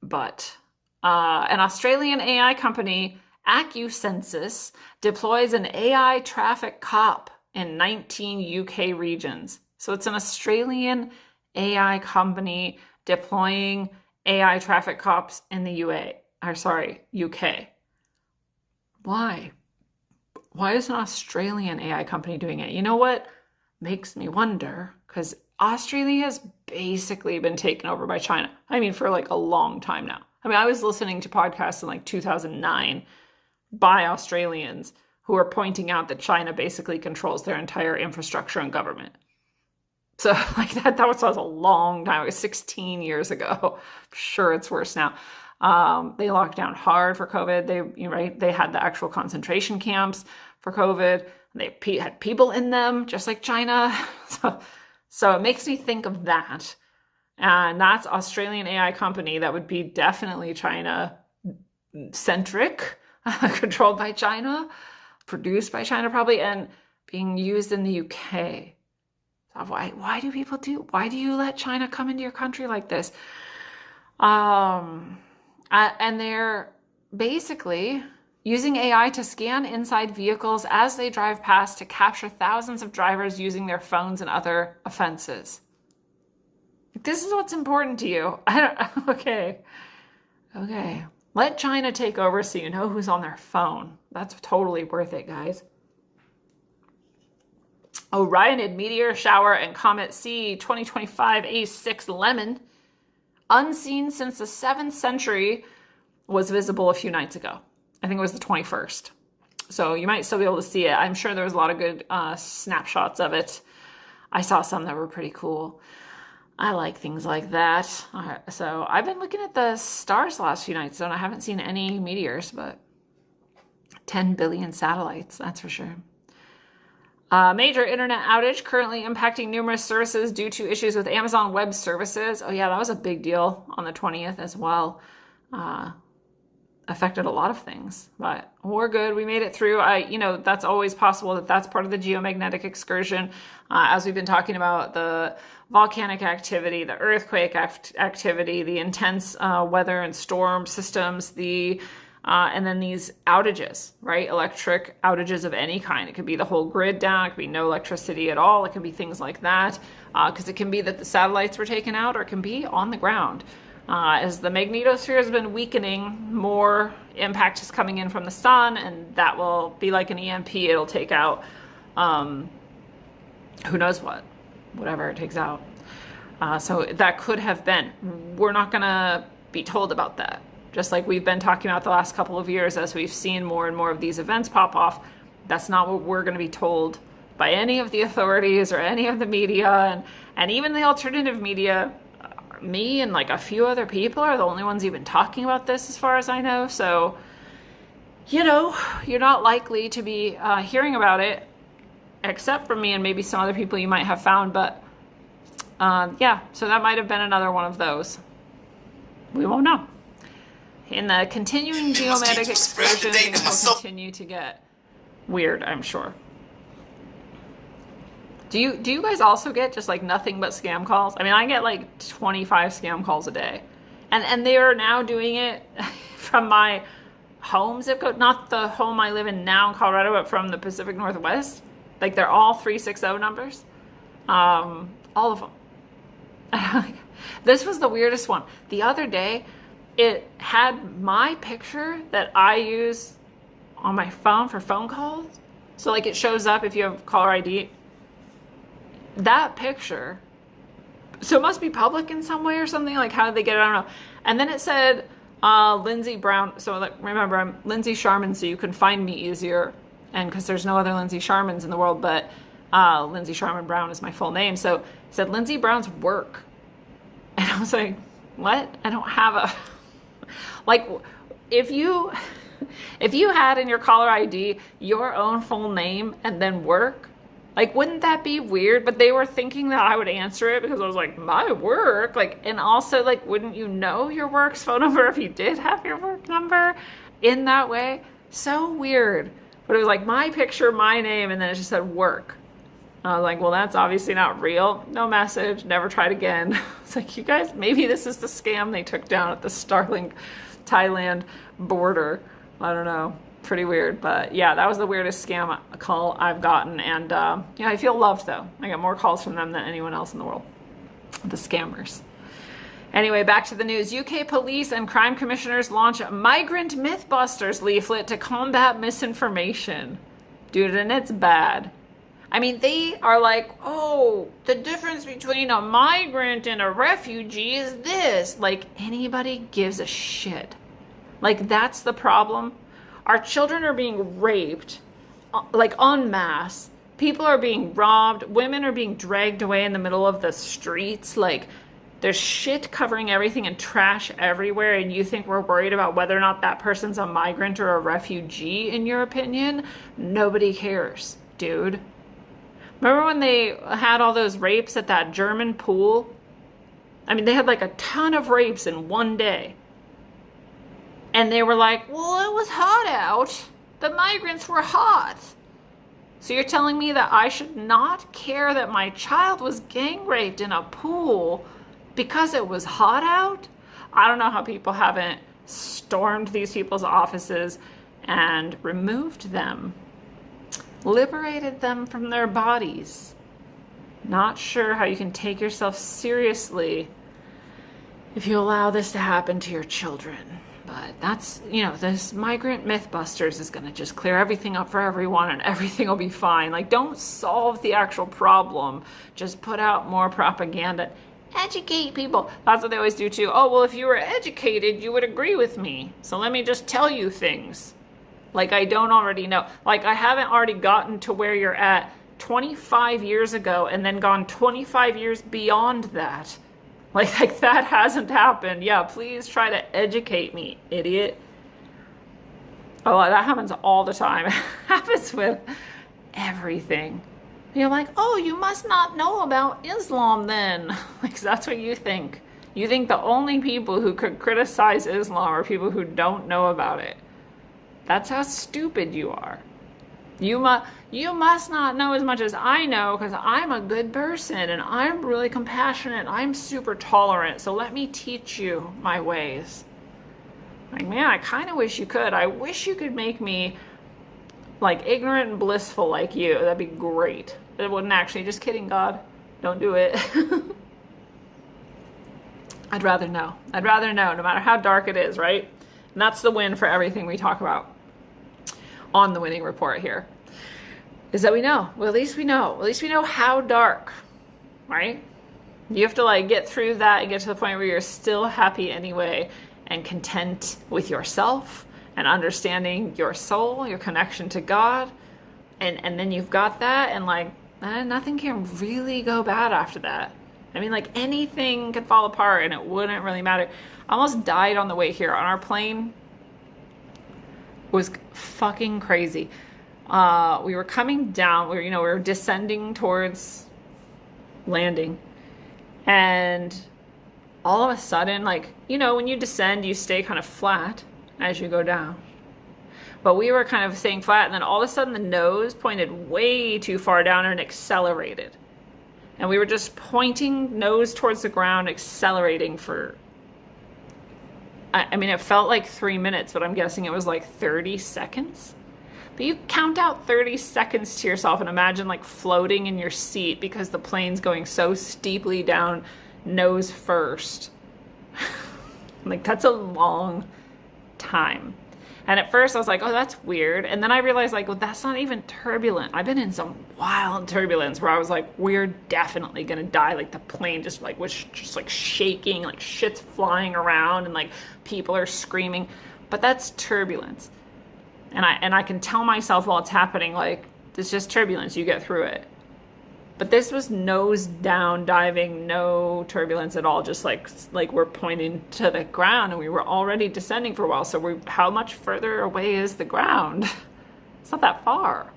Speaker 2: But an Australian AI company, AccuSensus, deploys an AI traffic cop in 19 UK regions. So it's an Australian AI company deploying AI traffic cops in the UK. Why? Why is an Australian AI company doing it? You know what makes me wonder? Because Australia has basically been taken over by China. I mean, for like a long time now. I mean, I was listening to podcasts in like 2009 by Australians who are pointing out that China basically controls their entire infrastructure and government. So like that was a long time. It was 16 years ago. I'm sure it's worse now. They locked down hard for COVID. They had the actual concentration camps for COVID. They had people in them, just like China. So it makes me think of that. And that's Australian AI company that would be definitely China centric, controlled by China, produced by China probably, and being used in the UK. So why do you let China come into your country like this? And they're basically using AI to scan inside vehicles as they drive past to capture thousands of drivers using their phones and other offenses. This is what's important to you. Okay. Let China take over so you know who's on their phone. That's totally worth it, guys. Orionid meteor shower and comet C 2025 A6 Lemon, unseen since the 7th century, was visible a few nights ago. I think it was the 21st. So you might still be able to see it. I'm sure there was a lot of good snapshots of it. I saw some that were pretty cool. I like things like that. So I've been looking at the stars the last few nights, and I haven't seen any meteors, but 10 billion satellites, that's for sure. Major internet outage currently impacting numerous services due to issues with Amazon Web Services. Oh yeah, that was a big deal on the 20th as well. Affected a lot of things, but we're good. We made it through. That's always possible that's part of the geomagnetic excursion. As we've been talking about the volcanic activity, the earthquake activity, the intense weather and storm systems, and then these outages, right? Electric outages of any kind. It could be the whole grid down. It could be no electricity at all. It can be things like that, because it can be that the satellites were taken out, or it can be on the ground. As the magnetosphere has been weakening, more impact is coming in from the sun, and that will be like an EMP. It'll take out, who knows whatever it takes out. So that could have been. We're not going to be told about that. Just like we've been talking about the last couple of years, as we've seen more and more of these events pop off, that's not what we're going to be told by any of the authorities or any of the media, and even the alternative media. Me and like a few other people are the only ones even talking about this, as far as I know. So, you're not likely to be hearing about it, except for me and maybe some other people you might have found. But so that might have been another one of those. We won't know. In the continuing geomagnetic excursion, things will continue to get weird, I'm sure. Do you guys also get just like nothing but scam calls? I mean, I get like 25 scam calls a day. And they are now doing it from my home zip code, not the home I live in now in Colorado, but from the Pacific Northwest. Like they're all 360 numbers. All of them. This was the weirdest one. The other day, it had my picture that I use on my phone for phone calls. So like it shows up if you have caller ID. That picture, so it must be public in some way or something. Like, how did they get it? I don't know. And then it said Lindsey Brown. So like, remember, I'm Lindsey Sharman, so you can find me easier. And because there's no other Lindsey Sharmans in the world, but Lindsey Sharman Brown is my full name. So it said Lindsey Brown's work. And I was like, what? I don't have a... Like, if you had in your caller ID your own full name and then work, like, wouldn't that be weird? But they were thinking that I would answer it because I was like, my work? Like, and also, like, wouldn't you know your work's phone number if you did have your work number in that way? So weird. But it was like my picture, my name, and then it just said work. And I was like, well, that's obviously not real. No message. Never tried again. It's like, you guys, maybe this is the scam they took down at the Starlink Thailand border. I don't know. Pretty weird. But yeah, that was the weirdest scam call I've gotten. And I feel loved, though. I got more calls from them than anyone else in the world. The scammers. Anyway, back to the news. UK police and crime commissioners launch a Migrant Mythbusters leaflet to combat misinformation. Dude, and it's bad. I mean, they are like, oh, the difference between a migrant and a refugee is this. Like, anybody gives a shit. Like, that's the problem. Our children are being raped, like, en masse. People are being robbed. Women are being dragged away in the middle of the streets. Like, There's shit covering everything and trash everywhere, and you think we're worried about whether or not that person's a migrant or a refugee, in your opinion? Nobody cares, dude. Remember when they had all those rapes at that German pool? I mean, they had like a ton of rapes in one day. And they were like, well, it was hot out. The migrants were hot. So you're telling me that I should not care that my child was gang raped in a pool because it was hot out? I don't know how people haven't stormed these people's offices and removed them, liberated them from their bodies. Not sure how you can take yourself seriously if you allow this to happen to your children. But that's, this Migrant Mythbusters is going to just clear everything up for everyone and everything will be fine. Like, don't solve the actual problem. Just put out more propaganda. Educate people. That's what they always do too. Oh, well, if you were educated, you would agree with me. So let me just tell you things. Like I don't already know. Like I haven't already gotten to where you're at 25 years ago and then gone 25 years beyond that. Like that hasn't happened. Yeah, please try to educate me, idiot. Oh, that happens all the time. It happens with everything. You're like, oh, you must not know about Islam then. Like that's what you think. You think the only people who could criticize Islam are people who don't know about it. That's how stupid you are. You must not know as much as I know because I'm a good person and I'm really compassionate. I'm super tolerant. So let me teach you my ways. Like, man, I kind of wish you could. I wish you could make me like ignorant and blissful like you. That'd be great. It wouldn't actually. Just kidding, God. Don't do it. I'd rather know. I'd rather know, no matter how dark it is, right? And that's the win for everything we talk about on the winning report here, is that we know. Well, at least we know. At least we know how dark, right? You have to like get through that and get to the point where you're still happy anyway and content with yourself and understanding your soul, your connection to God. And then you've got that and like nothing can really go bad after that. I mean, like anything could fall apart and it wouldn't really matter. I almost died on the way here on our plane. It was fucking crazy. We were coming down, we were descending towards landing. And all of a sudden, like, when you descend, you stay kind of flat as you go down. But we were kind of staying flat, and then all of a sudden the nose pointed way too far down and accelerated. And we were just pointing nose towards the ground, accelerating for, I mean, it felt like 3 minutes, but I'm guessing it was like 30 seconds. But you count out 30 seconds to yourself and imagine like floating in your seat because the plane's going so steeply down nose first. Like that's a long time. And at first I was like, oh, that's weird. And then I realized like, well, that's not even turbulent. I've been in some wild turbulence where I was like, we're definitely going to die. Like the plane just like was just like shaking, like shit's flying around and like people are screaming. But that's turbulence. And I can tell myself while it's happening, like, it's just turbulence. You get through it. But this was nose down diving, no turbulence at all. Just like we're pointing to the ground and we were already descending for a while. So how much further away is the ground? It's not that far.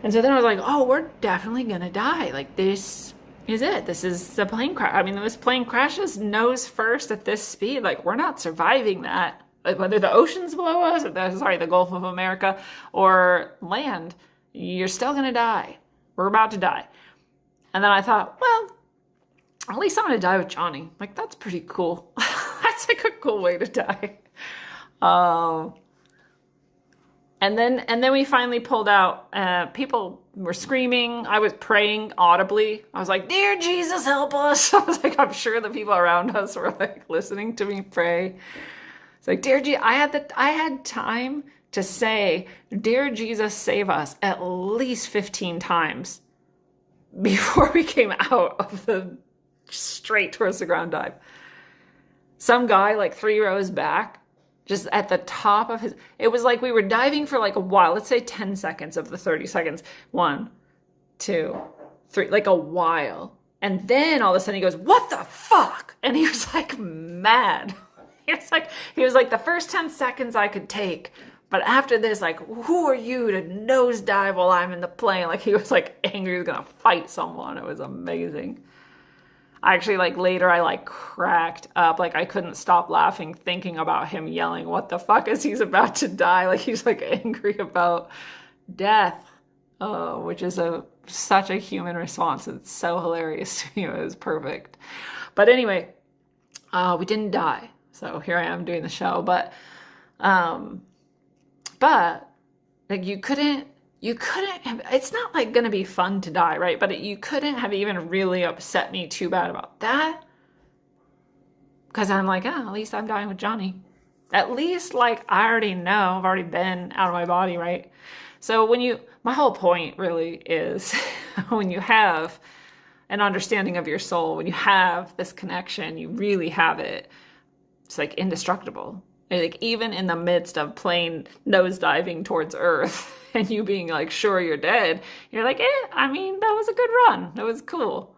Speaker 2: And so then I was like, oh, we're definitely going to die. Like this is it. This is the plane crash. I mean, this plane crashes nose first at this speed. Like we're not surviving that. Like whether the oceans below us, or the Gulf of America, or land, you're still going to die. We're about to die. And then I thought, well, at least I'm going to die with Johnny. Like, that's pretty cool. That's like a cool way to die. And then we finally pulled out. People were screaming. I was praying audibly. I was like, "Dear Jesus, help us." I was like, I'm sure the people around us were like listening to me pray. It's like, dear Jesus, I had time to say, dear Jesus, save us at least 15 times before we came out of the straight towards the ground dive. Some guy like 3 rows back, just at the top of his, it was like we were diving for like a while, let's say 10 seconds of the 30 seconds. 1, 2, 3, like a while. And then all of a sudden he goes, "What the fuck?" And he was like mad. He was like, the first 10 seconds I could take, but after this, like, who are you to nosedive while I'm in the plane? Like, he was like angry he was gonna fight someone. It was amazing. I actually, like, later I like cracked up. Like, I couldn't stop laughing thinking about him yelling, "What the fuck," as he's about to die. Like, he's like angry about death, which is such a human response. It's so hilarious to me. It was perfect. But anyway, we didn't die. So here I am doing the show, but like you couldn't have, it's not like going to be fun to die, right? But you couldn't have even really upset me too bad about that. Because I'm like, at least I'm dying with Johnny. At least, like, I already know, I've already been out of my body, right? So my whole point really is when you have an understanding of your soul, when you have this connection, you really have it. It's like indestructible. Like, even in the midst of plane nosediving towards Earth and you being like, sure, you're dead, you're like, I mean, that was a good run. That was cool.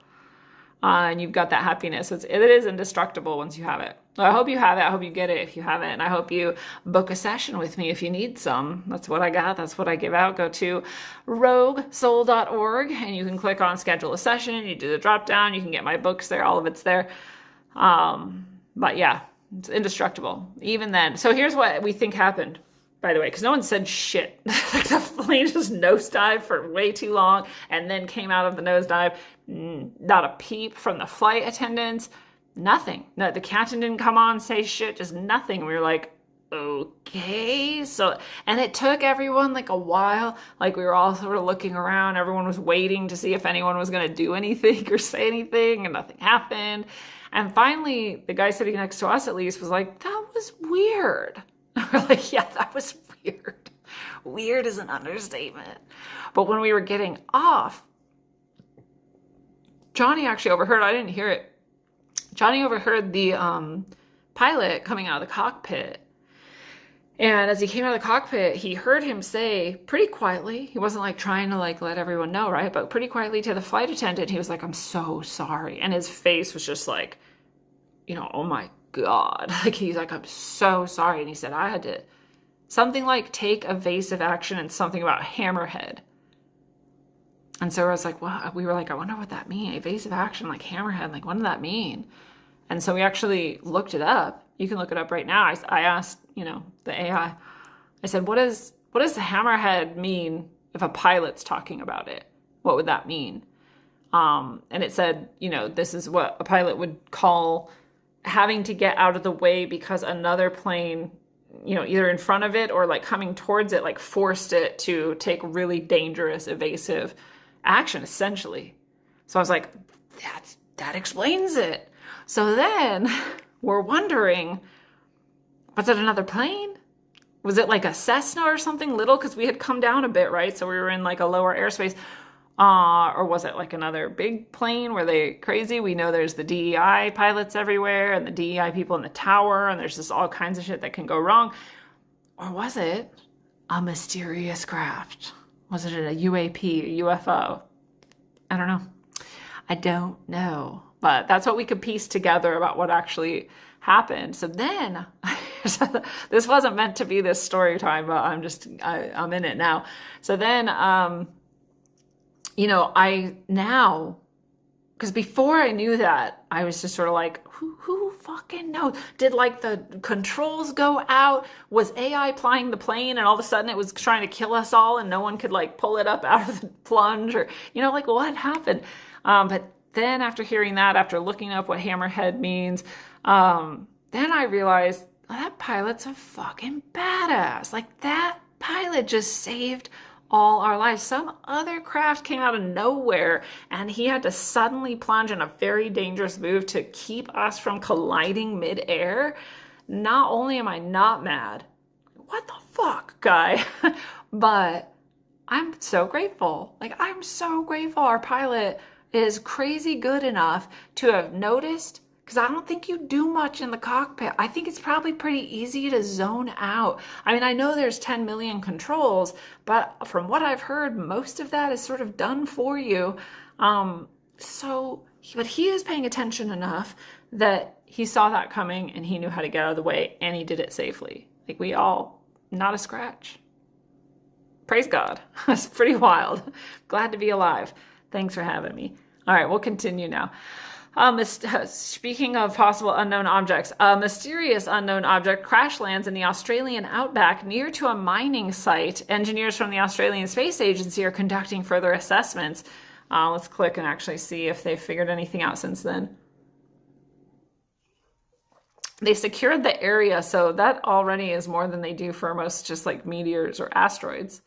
Speaker 2: And you've got that happiness. It is indestructible once you have it. I hope you have it. I hope you get it if you haven't. And I hope you book a session with me if you need some. That's what I got. That's what I give out. Go to roguesoul.org and you can click on schedule a session. You do the drop down. You can get my books there. All of it's there. But yeah, it's indestructible. Even then. So here's what we think happened, by the way, because no one said shit. Like, the plane just nosedived for way too long and then came out of the nosedive. Not a peep from the flight attendants. Nothing. No, the captain didn't come on and say shit. Just nothing. We were like, okay. So, and it took everyone like a while. Like, we were all sort of looking around. Everyone was waiting to see if anyone was going to do anything or say anything, and nothing happened. And finally, the guy sitting next to us, at least, was like, that was weird. We're like, yeah, that was weird. Weird is an understatement. But when we were getting off, Johnny actually overheard, I didn't hear it. Johnny overheard the pilot coming out of the cockpit. And as he came out of the cockpit, he heard him say pretty quietly, he wasn't like trying to like let everyone know, right? But pretty quietly to the flight attendant, he was like, "I'm so sorry." And his face was just like, oh my God. Like, he's like, "I'm so sorry." And he said, I had to, something like take evasive action and something about hammerhead. And so I was like, well, we were like, I wonder what that means. Evasive action, like hammerhead, like what did that mean? And so we actually looked it up. You can look it up right now. I asked, the AI, I said, what does the hammerhead mean if a pilot's talking about it? What would that mean? And it said, this is what a pilot would call having to get out of the way because another plane, either in front of it or like coming towards it, like forced it to take really dangerous, evasive action, essentially. So I was like, that explains it. So then we're wondering, was it another plane? Was it like a Cessna or something little? Because we had come down a bit, right? So we were in like a lower airspace. Or was it like another big plane? Were they crazy? We know there's the DEI pilots everywhere and the DEI people in the tower, and there's just all kinds of shit that can go wrong. Or was it a mysterious craft? Was it a UAP, a UFO? I don't know. I don't know. But that's what we could piece together about what actually happened. So then, this wasn't meant to be this story time, but I'm in it now. So then, because before I knew that, I was just sort of like, who fucking knows? Did like the controls go out? Was AI flying the plane and all of a sudden it was trying to kill us all and no one could like pull it up out of the plunge, or, like what happened? But then after hearing that, after looking up what hammerhead means, then I realized, that pilot's a fucking badass. Like, that pilot just saved all our lives. Some other craft came out of nowhere and he had to suddenly plunge in a very dangerous move to keep us from colliding midair. Not only am I not mad, what the fuck, guy, but I'm so grateful. Like, I'm so grateful our pilot is crazy good enough to have noticed, because I don't think you do much in the cockpit. I think it's probably pretty easy to zone out. I mean, I know there's 10 million controls, but from what I've heard, most of that is sort of done for you. So, but he is paying attention enough that he saw that coming and he knew how to get out of the way and he did it safely. Like we all, not a scratch. Praise God. That's pretty wild. Glad to be alive. Thanks for having me. All right, we'll continue now. Speaking of possible unknown objects, a mysterious unknown object crash lands in the Australian outback near to a mining site. Engineers from the Australian Space Agency are conducting further assessments. Let's click and actually see if they've figured anything out since then. They secured the area, so that already is more than they do for most just like meteors or asteroids.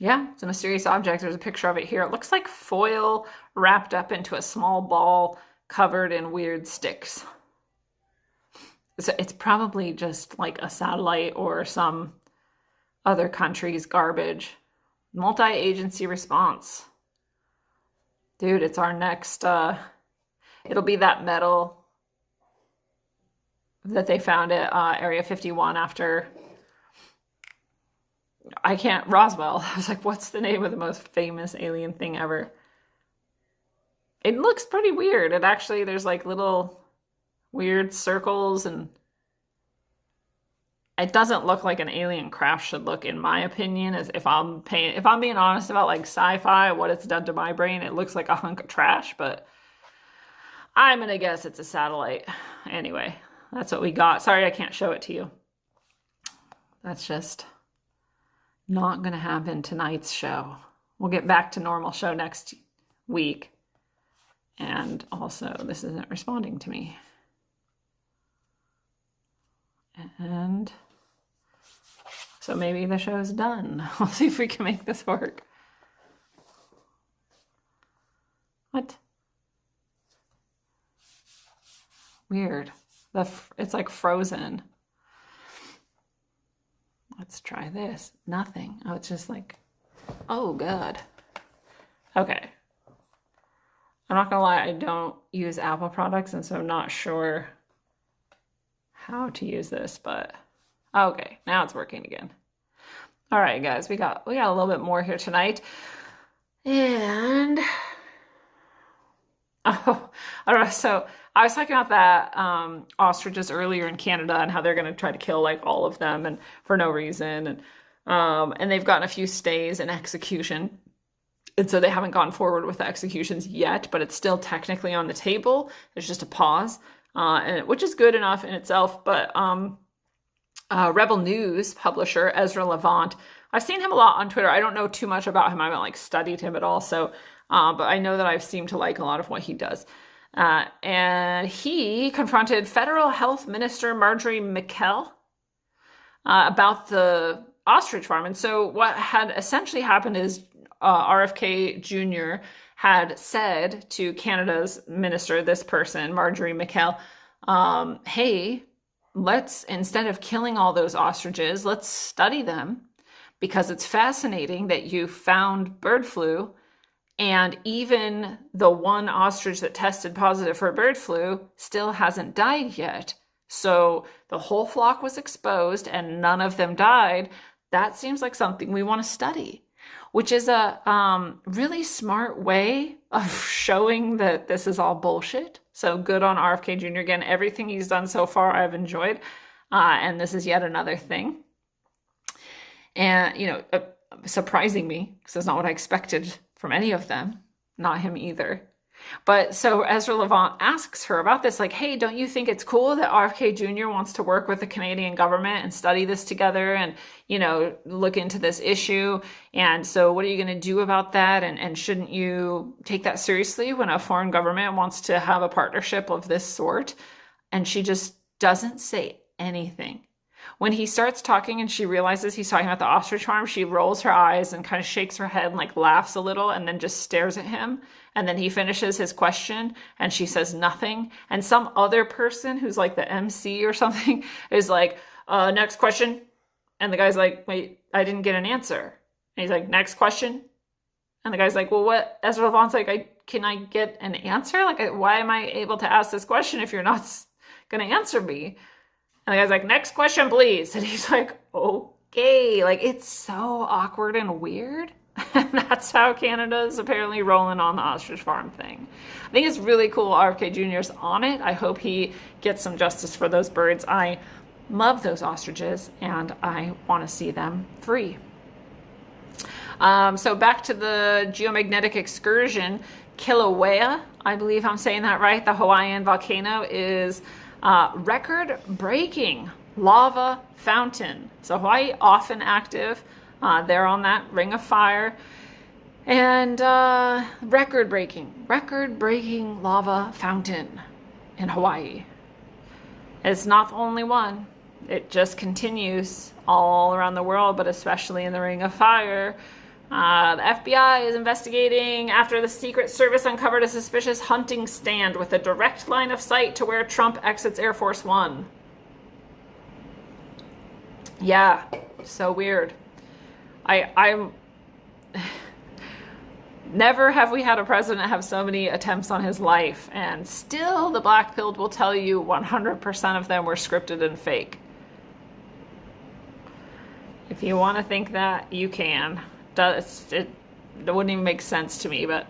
Speaker 2: Yeah, it's a mysterious object. There's a picture of it here. It looks like foil wrapped up into a small ball covered in weird sticks. So it's probably just like a satellite or some other country's garbage. Multi-agency response. Dude, it's our next, it'll be that metal that they found at Area 51 after, Roswell. I was like, what's the name of the most famous alien thing ever? It looks pretty weird. It actually, there's like little weird circles and it doesn't look like an alien craft should look, in my opinion. As if I'm being honest about like sci-fi, what it's done to my brain, it looks like a hunk of trash, but I'm gonna guess it's a satellite. Anyway, that's what we got. Sorry, I can't show it to you. That's just not gonna happen tonight's show. We'll get back to normal show next week. And also, this isn't responding to me. And so maybe the show's done. We'll see if we can make this work. What? Weird. It's like frozen. Let's try this. Nothing. Oh, it's just like, oh God. Okay. I'm not gonna lie, I don't use Apple products, and so I'm not sure how to use this, but okay, now it's working again. All right, guys, we got a little bit more here tonight. And oh, I don't know. So I was talking about that ostriches earlier in Canada and how they're going to try to kill like all of them and for no reason, and they've gotten a few stays in execution. And so they haven't gone forward with the executions yet, but it's still technically on the table. There's just a pause, which is good enough in itself. But Rebel News publisher Ezra Levant, I've seen him a lot on Twitter. I don't know too much about him. I haven't like studied him at all. So, but I know that I've seemed to like a lot of what he does. And he confronted Federal Health Minister Marjorie McKell about the ostrich farm. And so what had essentially happened is RFK Jr. had said to Canada's minister, this person, Marjorie McKell, hey, let's, instead of killing all those ostriches, let's study them because it's fascinating that you found bird flu and even the one ostrich that tested positive for bird flu still hasn't died yet. So the whole flock was exposed and none of them died. That seems like something we want to study, which is a really smart way of showing that this is all bullshit. So good on RFK Jr. Again, everything he's done so far I've enjoyed. And this is yet another thing. And, you know, surprising me, because that's not what I expected from any of them. Not him either. But so Ezra Levant asks her about this, like, hey, don't you think it's cool that RFK Jr. wants to work with the Canadian government and study this together and, you know, look into this issue? And so what are you going to do about that? And shouldn't you take that seriously when a foreign government wants to have a partnership of this sort? And she just doesn't say anything. When he starts talking and she realizes he's talking about the ostrich farm, she rolls her eyes and kind of shakes her head and like laughs a little and then just stares at him. And then he finishes his question and she says nothing. And some other person who's like the MC or something is like, next question. And the guy's like, wait, I didn't get an answer. And he's like, next question. And the guy's like, well, what? Ezra Levant's like, can I get an answer? Like, why am I able to ask this question if you're not going to answer me? And the guy's like, next question, please. And he's like, okay. Like, it's so awkward and weird. And that's how Canada's apparently rolling on the ostrich farm thing. I think it's really cool RFK Jr.'s on it. I hope he gets some justice for those birds. I love those ostriches and I want to see them free. So back to the geomagnetic excursion, Kilauea, I believe I'm saying that right, the Hawaiian volcano is record-breaking lava fountain. So Hawaii often active. They're on that ring of fire. And record-breaking lava fountain in Hawaii. It's not the only one. It just continues all around the world, but especially in the ring of fire. The FBI is investigating after the Secret Service uncovered a suspicious hunting stand with a direct line of sight to where Trump exits Air Force One. Yeah, so weird. I'm never have we had a president have so many attempts on his life, and still the black pill will tell you 100% of them were scripted and fake. If you want to think that, you can. It wouldn't even make sense to me, but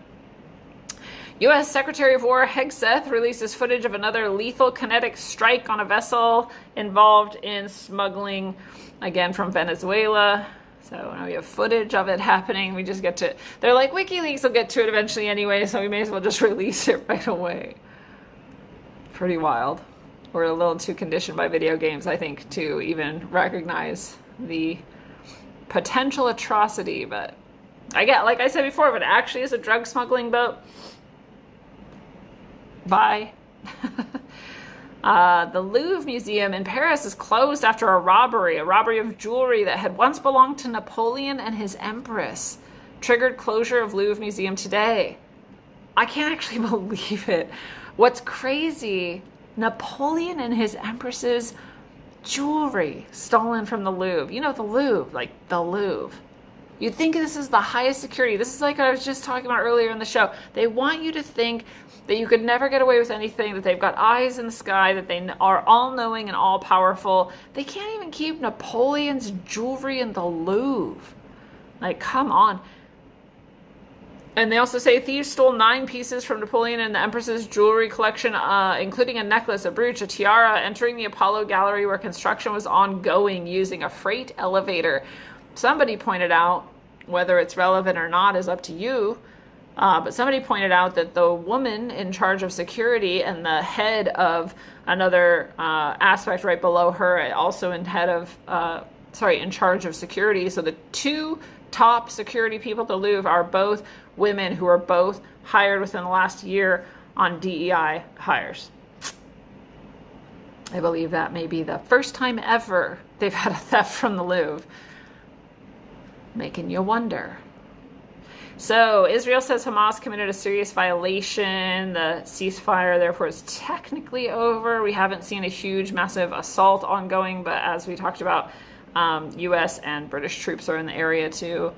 Speaker 2: U.S. Secretary of War Hegseth releases footage of another lethal kinetic strike on a vessel involved in smuggling, again from Venezuela. So now we have footage of it happening. We just get to, they're like, WikiLeaks will get to it eventually anyway, so we may as well just release it right away. Pretty wild. We're a little too conditioned by video games, I think, to even recognize the potential atrocity, but I get, like I said before, if it actually is a drug smuggling boat, bye. The Louvre Museum in Paris is closed after a robbery of jewelry that had once belonged to Napoleon and his empress. Triggered closure of Louvre Museum today. I can't actually believe it. What's crazy, Napoleon and his empress's jewelry stolen from the Louvre. You know, the Louvre, like the Louvre. You'd think this is the highest security. This is like I was just talking about earlier in the show. They want you to think that you could never get away with anything, that they've got eyes in the sky, that they are all-knowing and all-powerful. They can't even keep Napoleon's jewelry in the Louvre. Like, come on. And they also say thieves stole 9 pieces from Napoleon and the Empress's jewelry collection, including a necklace, a brooch, a tiara, entering the Apollo Gallery where construction was ongoing using a freight elevator. Somebody pointed out, whether it's relevant or not is up to you, but somebody pointed out that the woman in charge of security and the head of another aspect right below her, also in charge of security. So the 2 top security people at the Louvre are both women who are both hired within the last year on DEI hires. I believe that may be the first time ever they've had a theft from the Louvre. Making you wonder. So Israel says Hamas committed a serious violation. The ceasefire, therefore, is technically over. We haven't seen a huge, massive assault ongoing, but as we talked about, U.S. and British troops are in the area to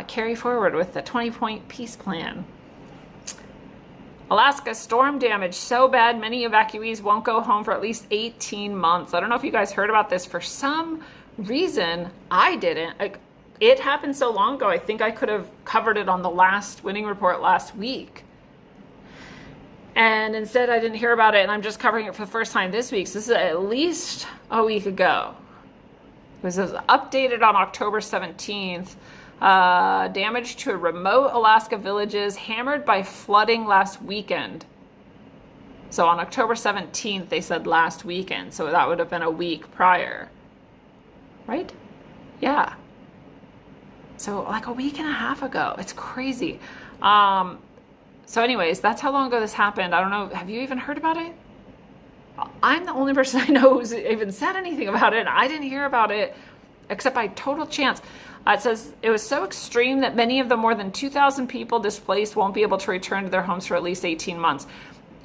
Speaker 2: carry forward with the 20-point peace plan. Alaska storm damage so bad many evacuees won't go home for at least 18 months. I don't know if you guys heard about this. For some reason, I didn't. It happened so long ago, I think I could have covered it on the last Winning Report last week. And instead, I didn't hear about it, and I'm just covering it for the first time this week. So this is at least a week ago. It was updated on October 17th. Damage to remote Alaska villages hammered by flooding last weekend. So on October 17th, they said last weekend. So that would have been a week prior. Right? Yeah. So like a week and a half ago. It's crazy. So anyways, that's how long ago this happened. I don't know. Have you even heard about it? I'm the only person I know who's even said anything about it. And I didn't hear about it except by total chance. It says it was so extreme that many of the more than 2,000 people displaced won't be able to return to their homes for at least 18 months.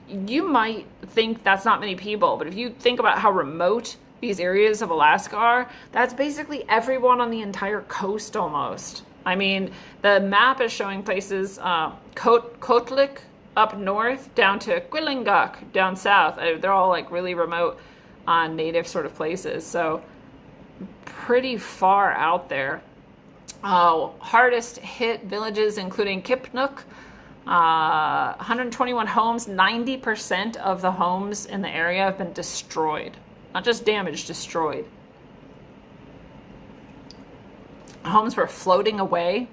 Speaker 2: You might think that's not many people, but if you think about how remote these areas of Alaska are, that's basically everyone on the entire coast almost. I mean, the map is showing places, Kotlik up north down to Quilinguk down south. They're all like really remote, native sort of places. So pretty far out there. Hardest hit villages including Kipnuk, 121 homes. 90% of the homes in the area have been destroyed. Not just damaged, destroyed. Homes were floating away.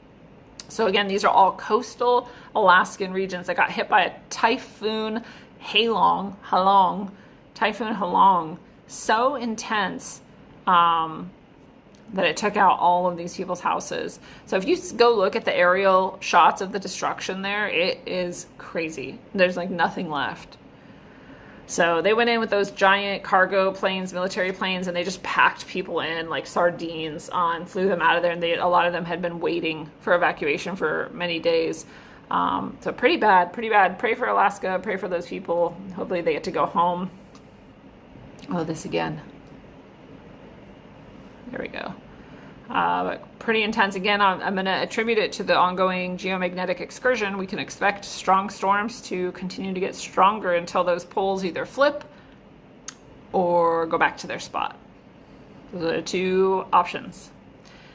Speaker 2: So again, these are all coastal Alaskan regions that got hit by a Typhoon Halong. Typhoon Halong. So intense that it took out all of these people's houses. So if you go look at the aerial shots of the destruction there, it is crazy. There's like nothing left. So they went in with those giant cargo planes, military planes, and they just packed people in like sardines and flew them out of there. And a lot of them had been waiting for evacuation for many days. So pretty bad, pretty bad. Pray for Alaska, pray for those people. Hopefully they get to go home. Oh, this again. There we go. But pretty intense. Again, I'm going to attribute it to the ongoing geomagnetic excursion. We can expect strong storms to continue to get stronger until those poles either flip or go back to their spot. Those are the two options.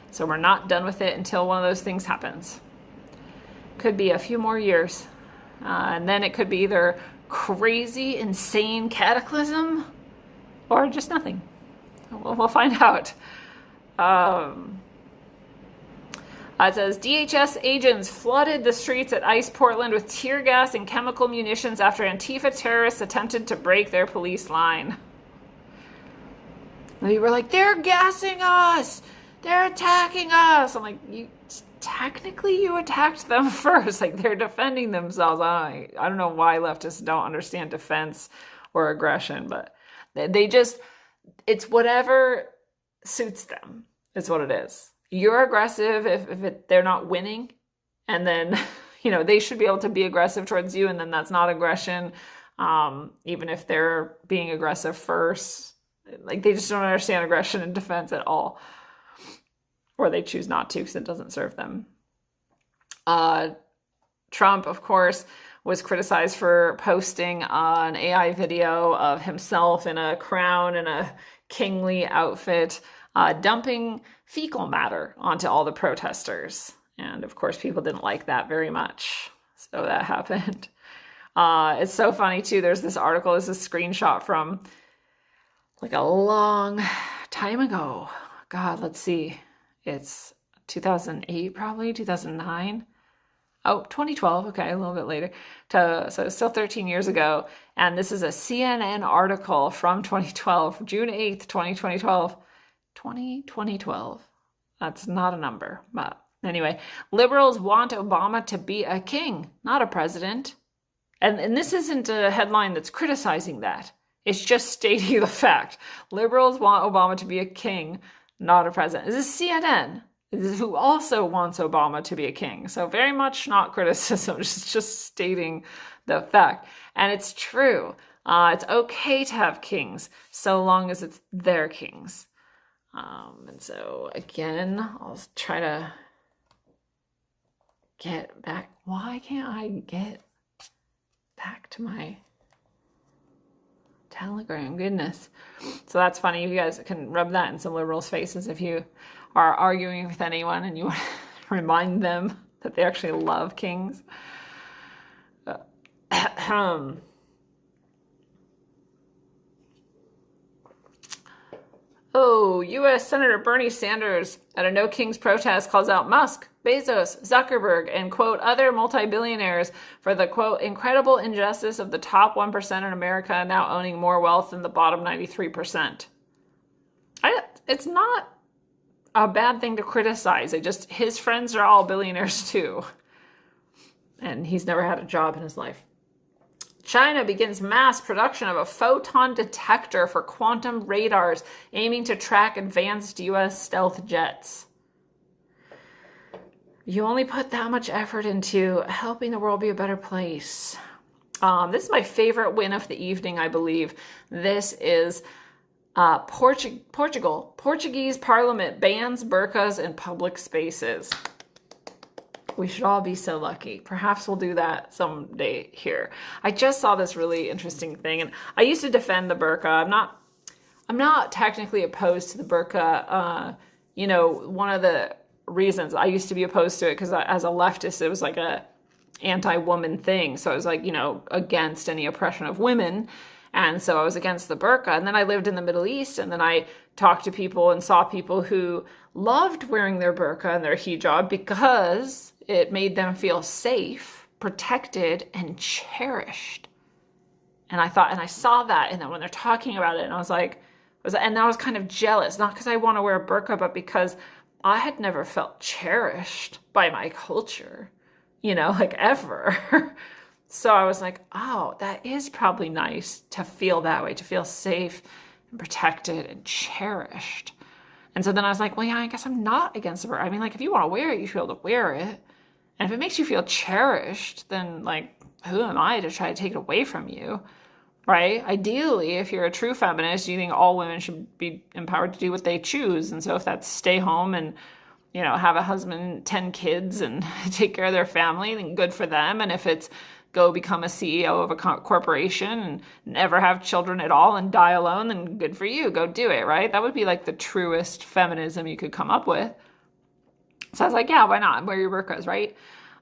Speaker 2: So we're not done with it until one of those things happens. Could be a few more years. And then it could be either crazy, insane cataclysm or just nothing. We'll find out. It says DHS agents flooded the streets at ICE Portland with tear gas and chemical munitions after Antifa terrorists attempted to break their police line. They were like, they're gassing us! They're attacking us! I'm like, technically you attacked them first. Like, they're defending themselves. I don't know why leftists don't understand defense or aggression, but they just, it's whatever suits them. It's what it is. You're aggressive if they're not winning, and then they should be able to be aggressive towards you, and then that's not aggression, even if they're being aggressive first. Like, they just don't understand aggression and defense at all, or they choose not to because it doesn't serve them. Trump, of course, was criticized for posting an AI video of himself in a crown and a kingly outfit, dumping fecal matter onto all the protesters. And of course, people didn't like that very much. So that happened. It's so funny too. There's this article, this is a screenshot from like a long time ago. God, let's see. It's 2008, probably 2009. Oh, 2012. Okay, a little bit later. So it's still 13 years ago. And this is a CNN article from 2012, June 8th, 2012. 2012. That's not a number, but anyway, liberals want Obama to be a king, not a president. And this isn't a headline that's criticizing that. It's just stating the fact. Liberals want Obama to be a king, not a president. This is CNN, who also wants Obama to be a king. So very much not criticism, just stating the fact. And it's true. It's okay to have kings, so long as it's their kings. And so again, I'll try to get back. Why can't I get back to my Telegram? Goodness. So that's funny. You guys can rub that in some liberals' faces if you are arguing with anyone and you want to remind them that they actually love kings. Oh, U.S. Senator Bernie Sanders at a No Kings protest calls out Musk, Bezos, Zuckerberg, and, quote, other multi-billionaires for the, quote, incredible injustice of the top 1% in America now owning more wealth than the bottom 93%. It's not a bad thing to criticize. His friends are all billionaires too. And he's never had a job in his life. China begins mass production of a photon detector for quantum radars, aiming to track advanced U.S. stealth jets. You only put that much effort into helping the world be a better place. This is my favorite win of the evening, I believe. This is Portugal. Portuguese parliament bans burqas in public spaces. We should all be so lucky. Perhaps we'll do that someday here. I just saw this really interesting thing, and I used to defend the burqa. I'm not technically opposed to the burqa. One of the reasons. I used to be opposed to it because as a leftist, it was like a anti-woman thing. So I was like, against any oppression of women. And so I was against the burqa. And then I lived in the Middle East, and then I talked to people and saw people who loved wearing their burqa and their hijab because it made them feel safe, protected, and cherished. And I saw that, and then when they're talking about it, and I was like, and I was kind of jealous, not because I want to wear a burqa, but because I had never felt cherished by my culture, like ever. So I was like, oh, that is probably nice to feel that way, to feel safe and protected and cherished. And so then I was like, well, yeah, I guess I'm not against the burqa. I mean, like, if you want to wear it, you should be able to wear it. And if it makes you feel cherished, then, like, who am I to try to take it away from you, right? Ideally, if you're a true feminist, you think all women should be empowered to do what they choose. And so if that's stay home and, have a husband, 10 kids, and take care of their family, then good for them. And if it's go become a CEO of a corporation and never have children at all and die alone, then good for you. Go do it, right? That would be like the truest feminism you could come up with. So I was like, yeah, why not? Wear your burqas, right?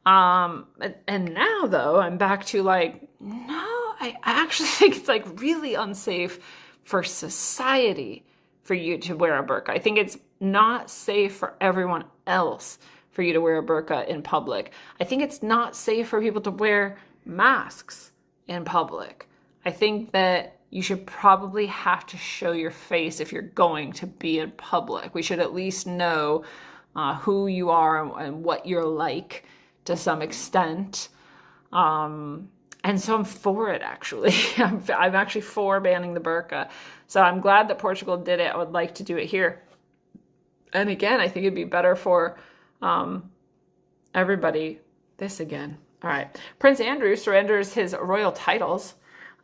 Speaker 2: And now, though, I'm back to like, no, I actually think it's like really unsafe for society for you to wear a burqa. I think it's not safe for everyone else for you to wear a burqa in public. I think it's not safe for people to wear masks in public. I think that you should probably have to show your face if you're going to be in public. We should at least know who you are and what you're like to some extent. And so I'm for it, actually. I'm actually for banning the burqa. So I'm glad that Portugal did it. I would like to do it here. And again, I think it'd be better for everybody. This again. All right. Prince Andrew surrenders his royal titles.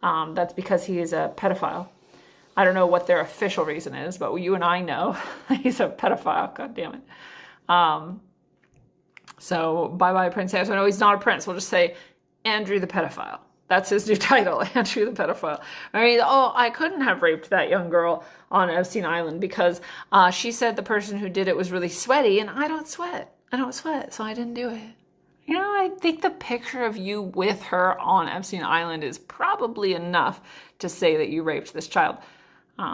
Speaker 2: That's because he is a pedophile. I don't know what their official reason is, but you and I know he's a pedophile. God damn it. So bye-bye, Prince Andrew. No, he's not a prince. We'll just say Andrew the pedophile. That's his new title, Andrew the pedophile. I mean, I couldn't have raped that young girl on Epstein Island because she said the person who did it was really sweaty, and I don't sweat. So I didn't do it. I think the picture of you with her on Epstein Island is probably enough to say that you raped this child.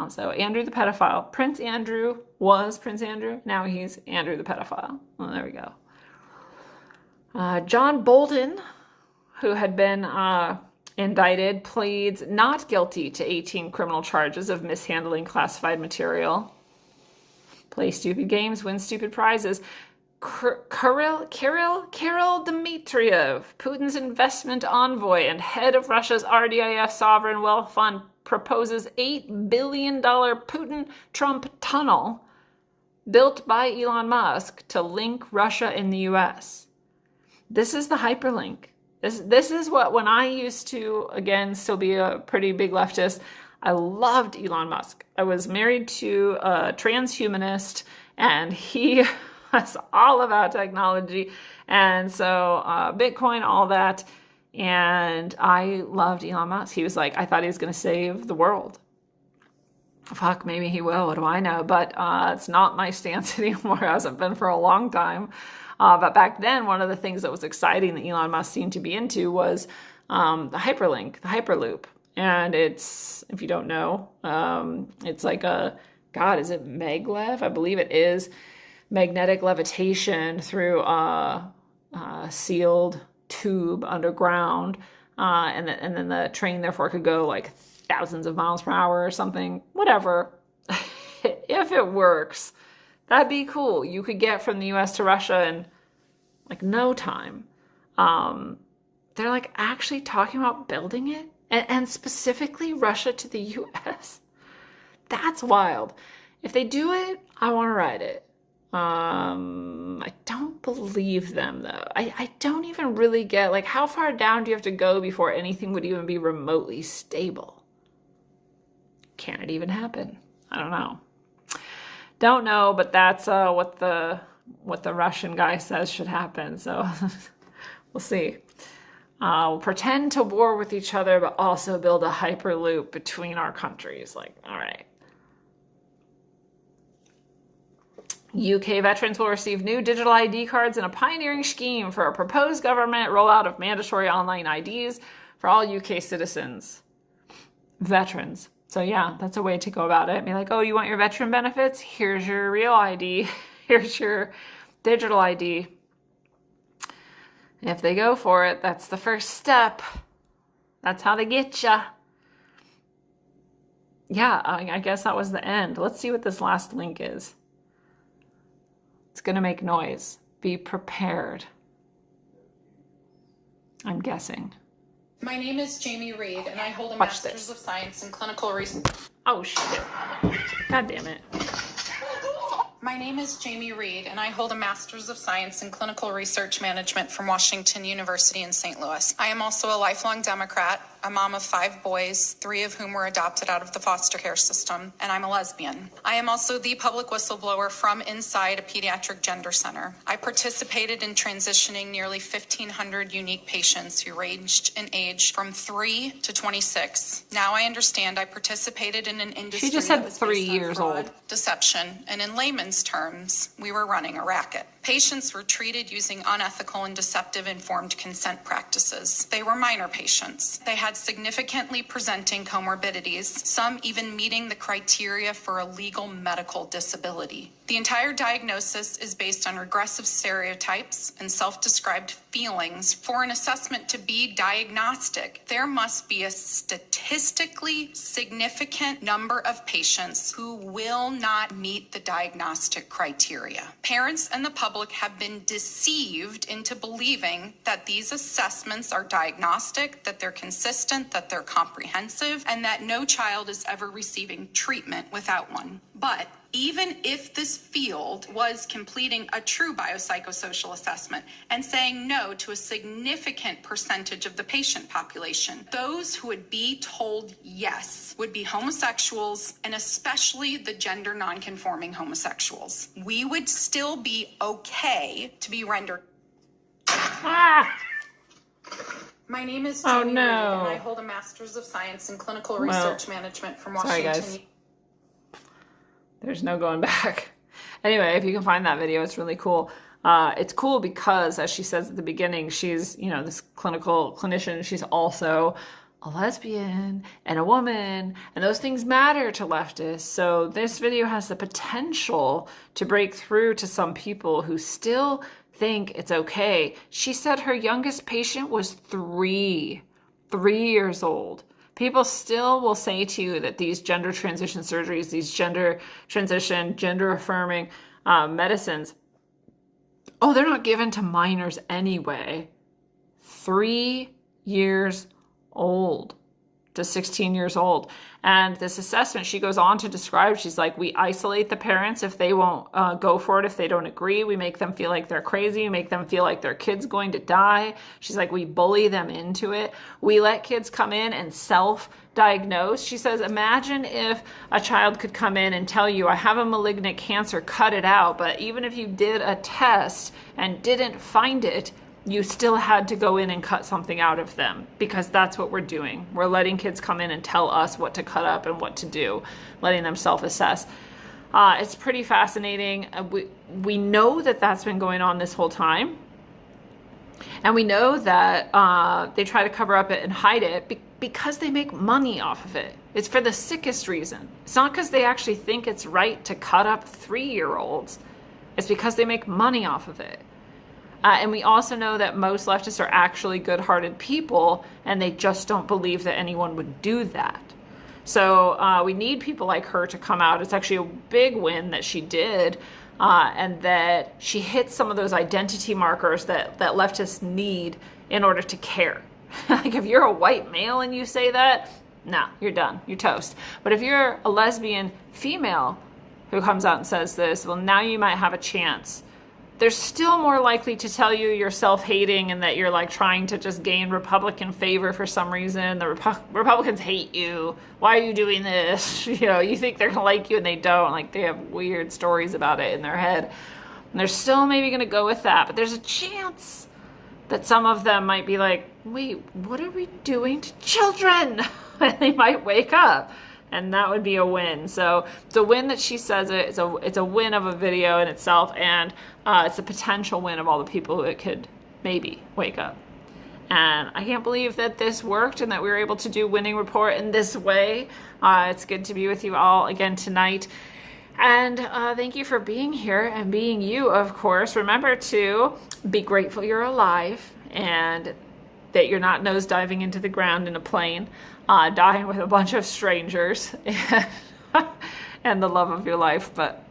Speaker 2: So Andrew the pedophile. Prince Andrew was Prince Andrew. Now he's Andrew the pedophile. Well, there we go. John Bolton, who had been indicted, pleads not guilty to 18 criminal charges of mishandling classified material. Play stupid games, win stupid prizes. Kirill Dmitriev, Putin's investment envoy and head of Russia's RDIF sovereign wealth fund, proposes $8 billion Putin-Trump tunnel built by Elon Musk to link Russia and the US. This is the hyperlink. This is what, when I used to, again, still be a pretty big leftist, I loved Elon Musk. I was married to a transhumanist, and he was all about technology. And so Bitcoin, all that. And I loved Elon Musk. He was like, I thought he was going to save the world. Fuck, maybe he will. What do I know? But it's not my stance anymore. It hasn't been for a long time. But back then, one of the things that was exciting that Elon Musk seemed to be into was the hyperlink, the Hyperloop. And it's, if you don't know, it's like is it maglev? I believe it is. Magnetic levitation through a sealed tube underground. And then the train, therefore, could go like thousands of miles per hour or something. Whatever. If it works, that'd be cool. You could get from the US to Russia in like no time. They're like actually talking about building it, and specifically Russia to the US. That's wild. If they do it, I want to ride it. I don't believe them though. I don't even really get, like, how far down do you have to go before anything would even be remotely stable? Can it even happen? I don't know. Don't know, but that's what the Russian guy says should happen. So we'll see. We'll pretend to war with each other, but also build a hyperloop between our countries. Like, all right. UK veterans will receive new digital ID cards in a pioneering scheme for a proposed government rollout of mandatory online IDs for all UK citizens. Veterans. So yeah, that's a way to go about it. Be like, oh, you want your veteran benefits? Here's your real ID. Here's your digital ID. If they go for it, that's the first step. That's how they get you. Yeah, I guess that was the end. Let's see what this last link is. It's going to make noise. Be prepared. I'm guessing.
Speaker 3: My name is Jamie Reed, and I hold a
Speaker 2: Watch
Speaker 3: Master's
Speaker 2: this.
Speaker 3: of Science in Clinical Research.
Speaker 2: Oh, shit. God damn it.
Speaker 3: My name is Jamie Reed, and I hold a Master's of Science in Clinical Research Management from Washington University in St. Louis. I am also a lifelong Democrat, a mom of 5 boys, 3 of whom were adopted out of the foster care system, and I'm a lesbian. I am also the public whistleblower from inside a pediatric gender center. I participated in transitioning nearly 1,500 unique patients who ranged in age from 3 to 26. Now I understand I participated in an industry
Speaker 2: She just said
Speaker 3: that was
Speaker 2: 3
Speaker 3: based on
Speaker 2: years
Speaker 3: fraud,
Speaker 2: old.
Speaker 3: deception, and in layman's terms, we were running a racket. Patients were treated using unethical and deceptive informed consent practices. They were minor patients. They had significantly presenting comorbidities, some even meeting the criteria for a legal medical disability. The entire diagnosis is based on regressive stereotypes and self-described feelings. For an assessment to be diagnostic, there must be a statistically significant number of patients who will not meet the diagnostic criteria. Parents and the public have been deceived into believing that these assessments are diagnostic, that they're consistent, that they're comprehensive, and that no child is ever receiving treatment without one. But even if this field was completing a true biopsychosocial assessment and saying no to a significant percentage of the patient population, those who would be told yes would be homosexuals, and especially the gender nonconforming homosexuals. We would still be okay to be rendered.
Speaker 2: Ah!
Speaker 3: My name is
Speaker 2: Oh,
Speaker 3: Jamie
Speaker 2: no.
Speaker 3: Reed, and I hold a Master's of Science in Clinical Research Management from
Speaker 2: sorry,
Speaker 3: Washington.
Speaker 2: guys. There's no going back. Anyway, if you can find that video, it's really cool. It's cool because, as she says at the beginning, she's, this clinical clinician. She's also a lesbian and a woman, and those things matter to leftists. So this video has the potential to break through to some people who still think it's okay. She said her youngest patient was 3 years old. People still will say to you that these gender transition surgeries, these gender transition, gender affirming medicines, oh, they're not given to minors anyway. 3 years old to 16 years old. And this assessment, she goes on to describe, she's like, we isolate the parents if they won't go for it, if they don't agree. We make them feel like they're crazy. We make them feel like their kid's going to die. She's like, we bully them into it. We let kids come in and self-diagnose. She says, imagine if a child could come in and tell you, I have a malignant cancer, cut it out. But even if you did a test and didn't find it, you still had to go in and cut something out of them, because that's what we're doing. We're letting kids come in and tell us what to cut up and what to do, letting them self-assess. It's pretty fascinating. We know that that's been going on this whole time. And we know that they try to cover up it and hide it because they make money off of it. It's for the sickest reason. It's not because they actually think it's right to cut up 3-year-olds. It's because they make money off of it. And we also know that most leftists are actually good-hearted people, and they just don't believe that anyone would do that. So we need people like her to come out. It's actually a big win that she did, and that she hit some of those identity markers that leftists need in order to care. Like, if you're a white male and you say that, nah, you're done. You're toast. But if you're a lesbian female who comes out and says this, well, now you might have a chance. They're still more likely to tell you you're self-hating and that you're like trying to just gain Republican favor for some reason. The Republicans hate you. Why are you doing this? You think they're gonna like you and they don't. Like, they have weird stories about it in their head. And they're still maybe gonna go with that. But there's a chance that some of them might be like, wait, what are we doing to children? And they might wake up and that would be a win. So it's a win that she says it. It's a win of a video in itself, and it's a potential win of all the people that could maybe wake up. And I can't believe that this worked and that we were able to do Winning Report in this way. It's good to be with you all again tonight. And thank you for being here and being you, of course. Remember to be grateful you're alive and that you're not nosediving into the ground in a plane, dying with a bunch of strangers and the love of your life, but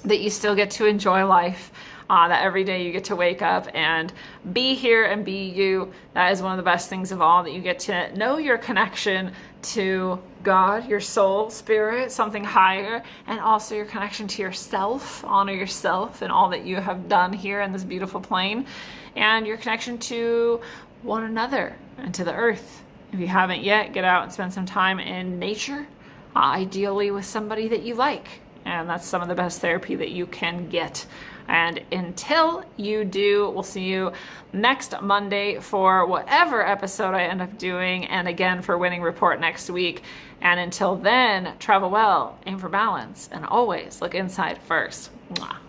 Speaker 2: that you still get to enjoy life. That every day you get to wake up and be here and be you. That is one of the best things of all, that you get to know your connection to God, your soul, spirit, something higher, and also your connection to yourself. Honor yourself and all that you have done here in this beautiful plane, and your connection to one another and to the earth. If you haven't yet, get out and spend some time in nature, ideally with somebody that you like. And that's some of the best therapy that you can get. And until you do, we'll see you next Monday for whatever episode I end up doing, and again for Winning Report next week. And until then, travel well, aim for balance, and always look inside first. Mwah.